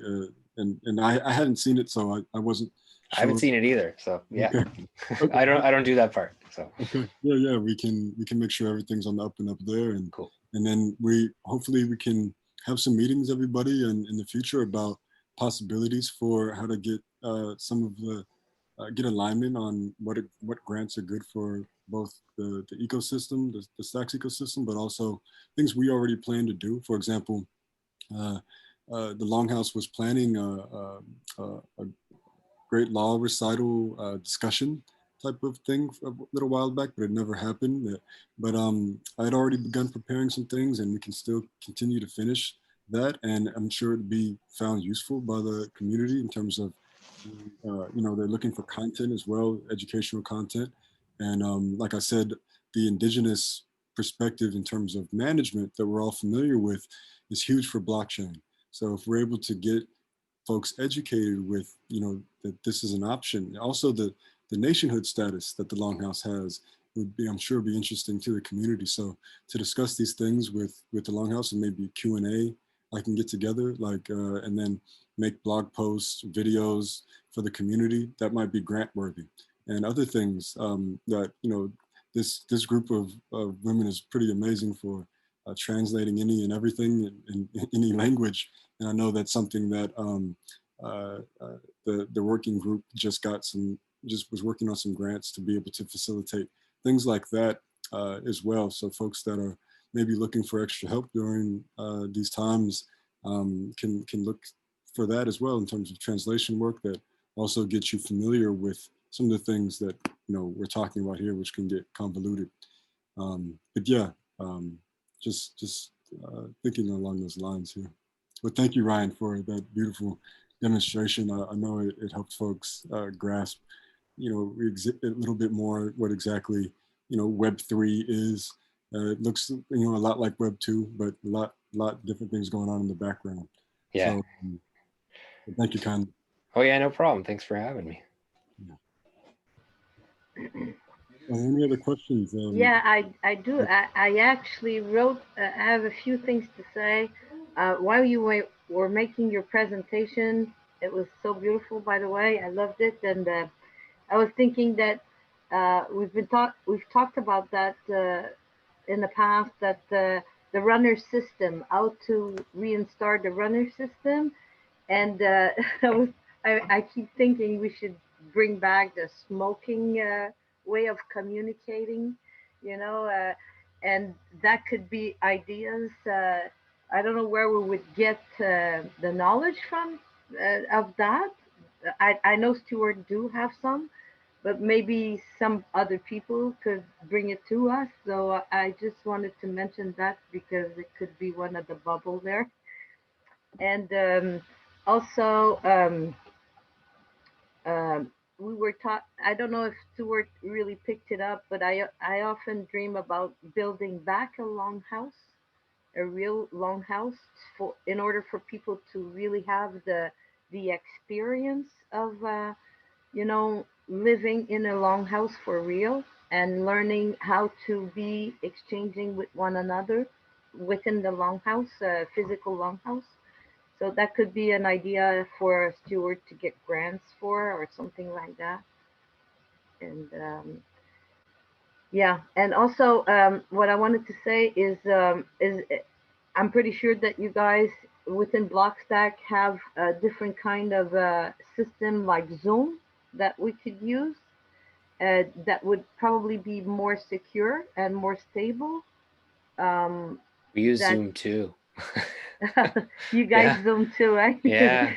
and I hadn't seen it, so I wasn't sure. I haven't seen it either, so yeah. Okay. I don't do that part, so okay. Yeah, we can make sure everything's on the up and up there, and cool. And then hopefully we can have some meetings, everybody, and in the future about possibilities for how to get some of the get alignment on what grants are good for both the ecosystem, the Stacks ecosystem, but also things we already plan to do. For example, the Longhouse was planning a great law recital discussion type of thing a little while back, but it never happened. But I had already begun preparing some things, and we can still continue to finish that. And I'm sure it'd be found useful by the community in terms of, they're looking for content as well, educational content. And like I said, the indigenous perspective in terms of management that we're all familiar with is huge for blockchain. So if we're able to get folks educated with, that this is an option. Also, the nationhood status that the Longhouse has would be, I'm sure, be interesting to the community. So to discuss these things with the Longhouse and maybe Q&A, I can get together, like, and then make blog posts, videos for the community that might be grant worthy, and other things that, this group of women is pretty amazing for translating any and everything in any language. And I know that's something that the working group just was working on some grants to be able to facilitate things like that as well. So folks that are maybe looking for extra help during these times can look for that as well, in terms of translation work that also gets you familiar with some of the things that we're talking about here, which can get convoluted. But yeah, just thinking along those lines here. But thank you, Ryan, for that beautiful demonstration. I know it helped folks grasp, a little bit more what exactly, Web3 is. It looks, a lot like Web2, but a lot different things going on in the background. Yeah. So thank you, Con. Oh yeah, no problem. Thanks for having me. Any other questions? Yeah, I do. I actually wrote, I have a few things to say. While you were making your presentation, it was so beautiful, by the way. I loved it. And I was thinking that we've talked about that in the past, that the runner system, how to reinstall the runner system. And I keep thinking we should bring back the smoking way of communicating, you know, uh, and that could be ideas. I don't know where we would get the knowledge from of that. I know Stuart do have some, but maybe some other people could bring it to us. So I just wanted to mention that because it could be one of the bubble there. And also, we were taught. I don't know if Stuart really picked it up, but I often dream about building back a longhouse, a real longhouse, for in order for people to really have the experience of living in a longhouse for real, and learning how to be exchanging with one another within the longhouse, physical longhouse. So that could be an idea for a steward to get grants for, or something like that. And yeah, and also what I wanted to say is I'm pretty sure that you guys within Blockstack have a different kind of system like Zoom that we could use. That would probably be more secure and more stable. Um, We use that Zoom too. you guys Yeah. Zoom too, right? Yeah.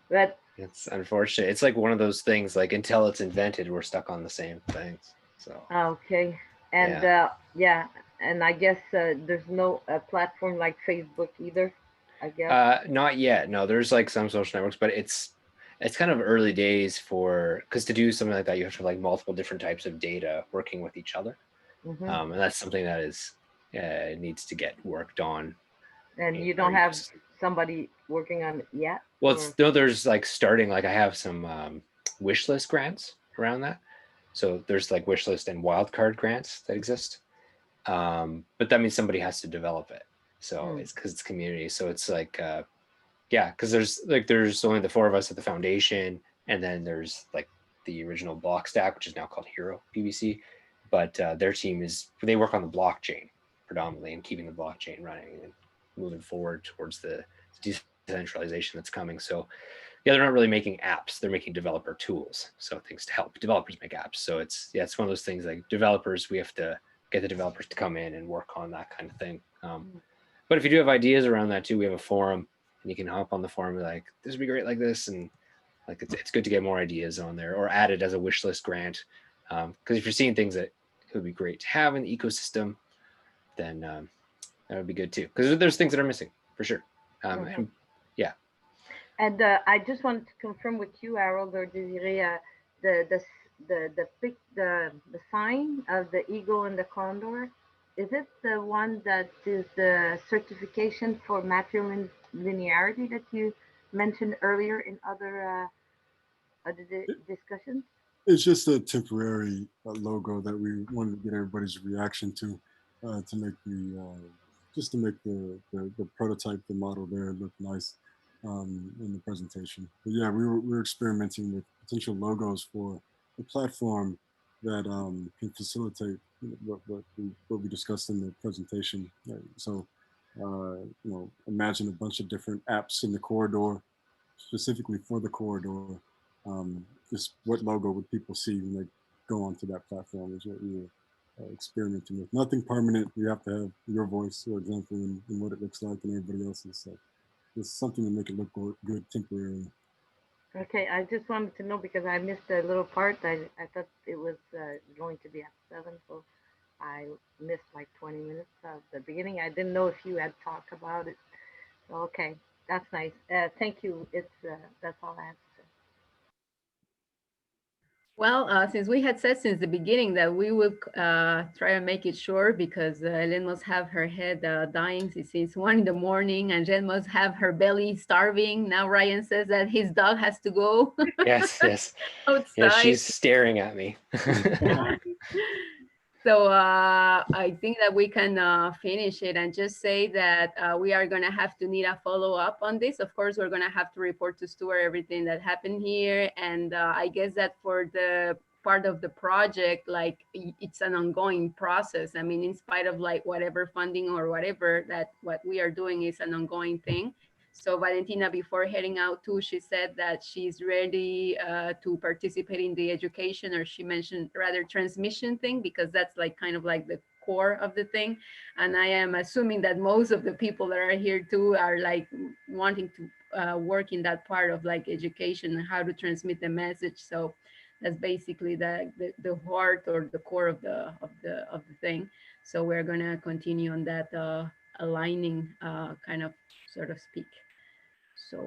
But It's unfortunate. It's like one of those things, like until it's invented, we're stuck on the same things. So okay, and yeah. yeah, and I guess there's no platform like Facebook either. I guess. Not yet. No, there's like some social networks, but it's kind of early days for, because to do something like that, you have to have like multiple different types of data working with each other. Hmm. And that's something that is needs to get worked on And in you our don't have ecosystem. somebody working on it yet, Well, or there's like starting, like I have some wish list grants around that. So there's like wish list and wildcard grants that exist. But that means somebody has to develop it. So mm, it's because it's community. So it's like, yeah, because there's only the four of us at the foundation, and then there's like the original Blockstack, which is now called Hero PBC. But their team they work on the blockchain predominantly and keeping the blockchain running and moving forward towards the decentralization that's coming. So yeah, they're not really making apps; they're making developer tools, so things to help developers make apps. So it's one of those things, like developers, we have to get the developers to come in and work on that kind of thing. But if you do have ideas around that too, we have a forum, and you can hop on the forum and be like, this would be great like this, and like it's good to get more ideas on there or add it as a wish list grant. Because if you're seeing things that it would be great to have in the ecosystem, then that would be good too. Because there's things that are missing for sure. mhm. And yeah, And I just wanted to confirm with you, Harold or Desiree, the the the sign of the eagle and the condor. Is it the one that is the certification for matrilinearity that you mentioned earlier in other discussions? It's just a temporary logo that we wanted to get everybody's reaction to make the just to make the prototype, the model there look nice in the presentation. But yeah, we were experimenting with potential logos for the platform that can facilitate what we discussed in the presentation. So, imagine a bunch of different apps in the corridor, specifically for the corridor. Just what logo would people see when they go onto that platform is what we were experimenting with. Nothing permanent. You have to have your voice, for example, in what it looks like and everybody else's. So it's something to make it look good temporarily. Okay, I just wanted to know because I missed a little part. I thought it was going to be at 7, so I missed like 20 minutes of the beginning. I didn't know if you had talked about it. So, okay, that's nice. Thank you. That's all I have to say. Well, since we had said since the beginning that we would try and make it short because Ellen must have her head dying since 1 in the morning, and Jen must have her belly starving. Now Ryan says that his dog has to go Yes, yes. Yeah, outside. she's staring at me. So I think that we can finish it and just say that we are going to have to need a follow-up on this. Of course, we're going to have to report to Stuart everything that happened here. And I guess that for the part of the project, like it's an ongoing process. I mean, in spite of like whatever funding or whatever, that what we are doing is an ongoing thing. So Valentina, before heading out too, she said that she's ready to participate in the education, or she mentioned rather transmission thing, because that's like kind of like the core of the thing. And I am assuming that most of the people that are here too are like wanting to work in that part of like education and how to transmit the message. So that's basically the heart or the core of the thing. So we're gonna continue on that aligning kind of sort of speak. So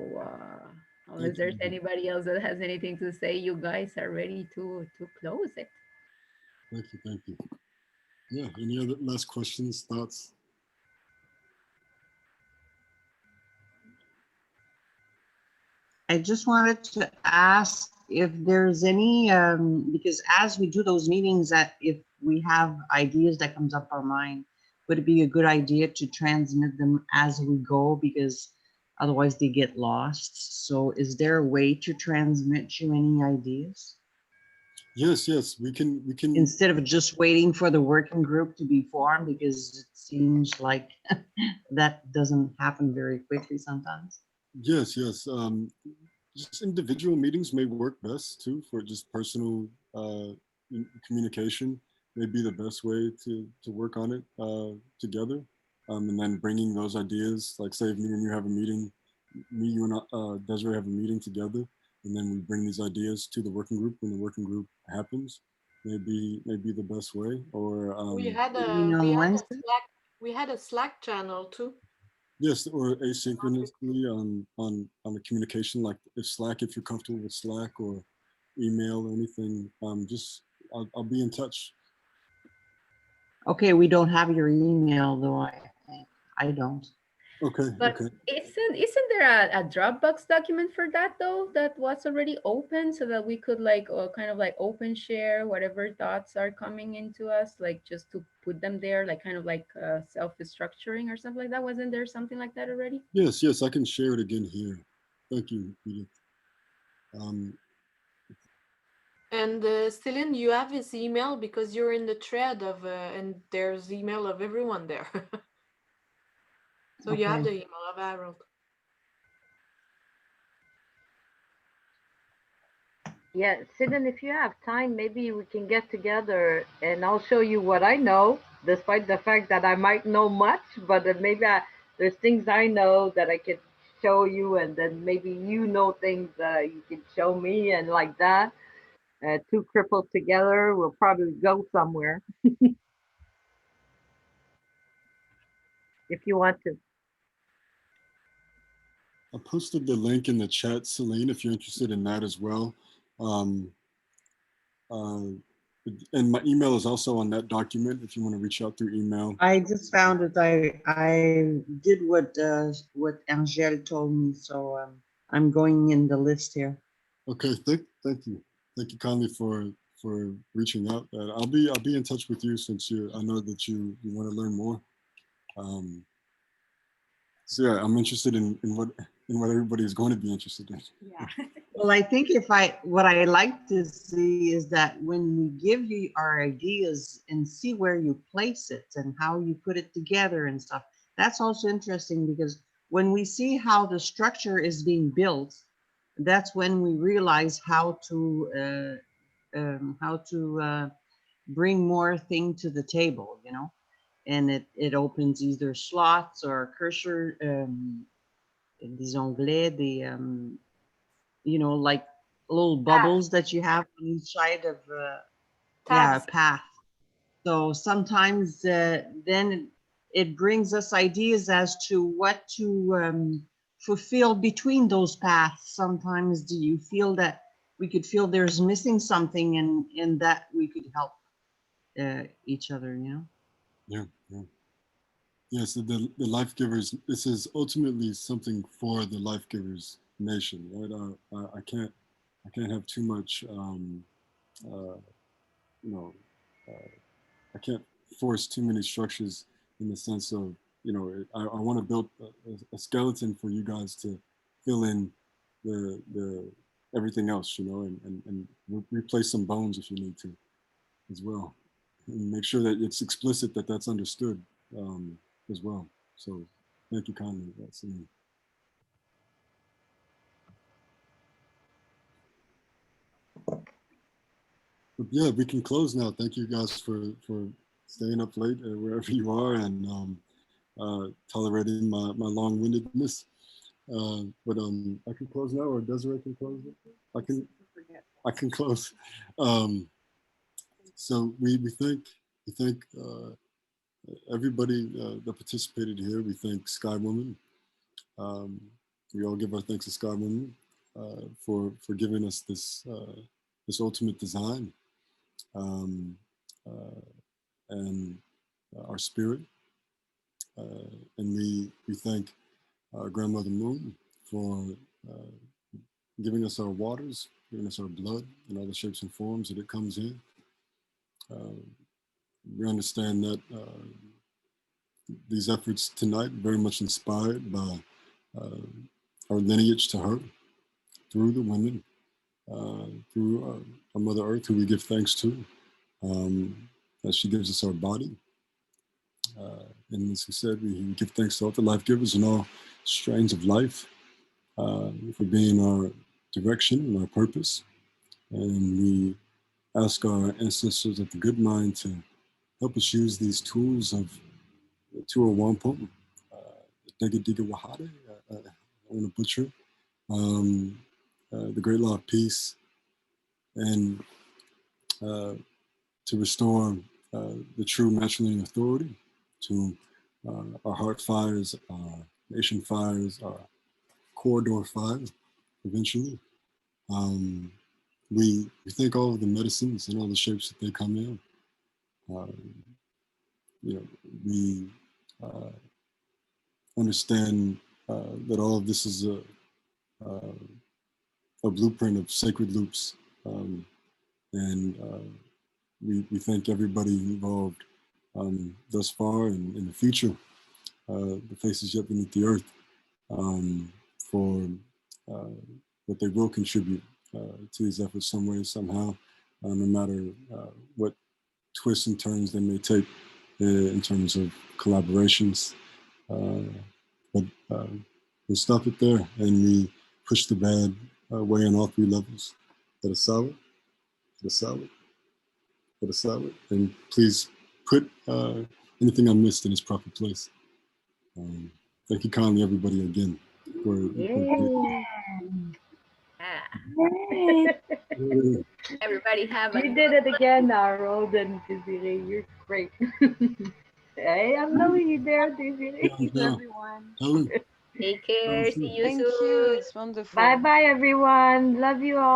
unless Thank there's you. anybody else that has anything to say, you guys are ready to close it. Thank you. Thank you. Yeah. Any other last questions, thoughts? I just wanted to ask if there's any, because as we do those meetings, that if we have ideas that comes up our mind, would it be a good idea to transmit them as we go, because otherwise they get lost? So is there a way to transmit you any ideas Yes. Yes. We can. We can. instead of just waiting for the working group to be formed? Because it seems like that doesn't happen very quickly sometimes. Yes. Yes. Just individual meetings may work best too for just personal communication. May be the best way to work on it together, and then bringing those ideas. Like say, if me and you have a meeting, me, you, and Desiree have a meeting together, and then we bring these ideas to the working group when the working group happens. Maybe the best way. Or We had You mean a on Wednesday? Slack channel too. yes, or asynchronously on the communication, like if Slack, if you're comfortable with Slack or email or anything, just I'll be in touch. Okay, we don't have your email though, I think. I don't. Okay, But okay. isn't there a Dropbox document for that though that was already open so that we could like kind of like open share whatever thoughts are coming into us, like just to put them there, like kind of like self-structuring or something like that? Wasn't there something like that already? Yes, yes, I can share it again here. Thank you, Edith. Um, And Celine, you have his email because you're in the thread of, and there's email of everyone there. So you have Okay. the email of Harold. Yeah, Sidon, if you have time, maybe we can get together and I'll show you what I know, despite the fact that I might know much, but there's things I know that I could show you, and then maybe you know things that you can show me, and like that. Two cripples together will probably go somewhere if you want to. I posted the link in the chat, Celine, if you're interested in that as well. Um, uh, and my email is also on that document if you want to reach out through email. I just found it. I did what Angel told me. So I'm going in the list here. Okay, thank you kindly for reaching out. I'll be in touch with you since I know that you want to learn more. Um, so yeah, I'm interested in what everybody is going to be interested in. Yeah. Well, I think what I like to see is that when we give you our ideas and see where you place it and how you put it together and stuff, that's also interesting because when we see how the structure is being built, that's when we realize how to bring more thing to the table, you know, and it opens either slots or cursor, des onglets, you know, like little bubbles that you have on each side of, yeah, a Tabs. path. So sometimes then it brings us ideas as to what to fulfill between those paths. Sometimes do you feel that we could feel there's missing something and that we could help each other, you know? Yeah, yeah. Yeah, so the life givers, this is ultimately something for the life givers nation, right? I can't have too much, uh, you know, I can't force too many structures in the sense of, you know, I want to build a skeleton for you guys to fill in the everything else, you know, and replace some bones if you need to as well, and make sure that it's explicit that that's understood as well. So thank you kindly. That's but yeah, we can close now. Thank you guys for staying up late wherever you are and tolerating my long-windedness. But I can close now, or Desiree can close it. I can close. Um, so we thank everybody that participated here. We thank Sky Woman. Um, we all give our thanks to Sky Woman for giving us this ultimate design um, uh, and our spirit. And we thank Grandmother Moon for giving us our waters, giving us our blood in all the shapes and forms that it comes in. Uh, we understand that these efforts tonight very much inspired by uh, our lineage to her through the women, through our Mother Earth, who we give thanks to, as she gives us our body. And as we said, we give thanks to all the life givers and all strains of life for being our direction and our purpose. And we ask our ancestors of the good mind to help us use these tools of Tua Wampum, Diga Diga Wahade, I want to butcher, the Great Law of Peace, and to restore the true matrilineal authority to our heart fires, our nation fires, our corridor fires, eventually. Um, we thank all of the medicines and all the shapes that they come in. You know, we uh, understand that all of this is a blueprint of sacred loops, and we thank everybody involved thus far and in the future, the faces yet beneath the earth, for uh, what they will contribute to these efforts some way, somehow, no matter what twists and turns they may take in terms of collaborations. Uh, but we stop it there and we push the bad way on all three levels. That is solid, that is solid, that is solid. And please put anything I missed in its proper place. Thank you kindly, everybody, again. Yay! Yeah. Yay! Everybody have a You good did it one. again, Harold and Desiree. You're great. Hey, I'm knowing you there, Desiree. Yeah, yeah. Everyone. Helen, Take care. See you Thank you. soon. It's wonderful. Bye bye, everyone. Love you all.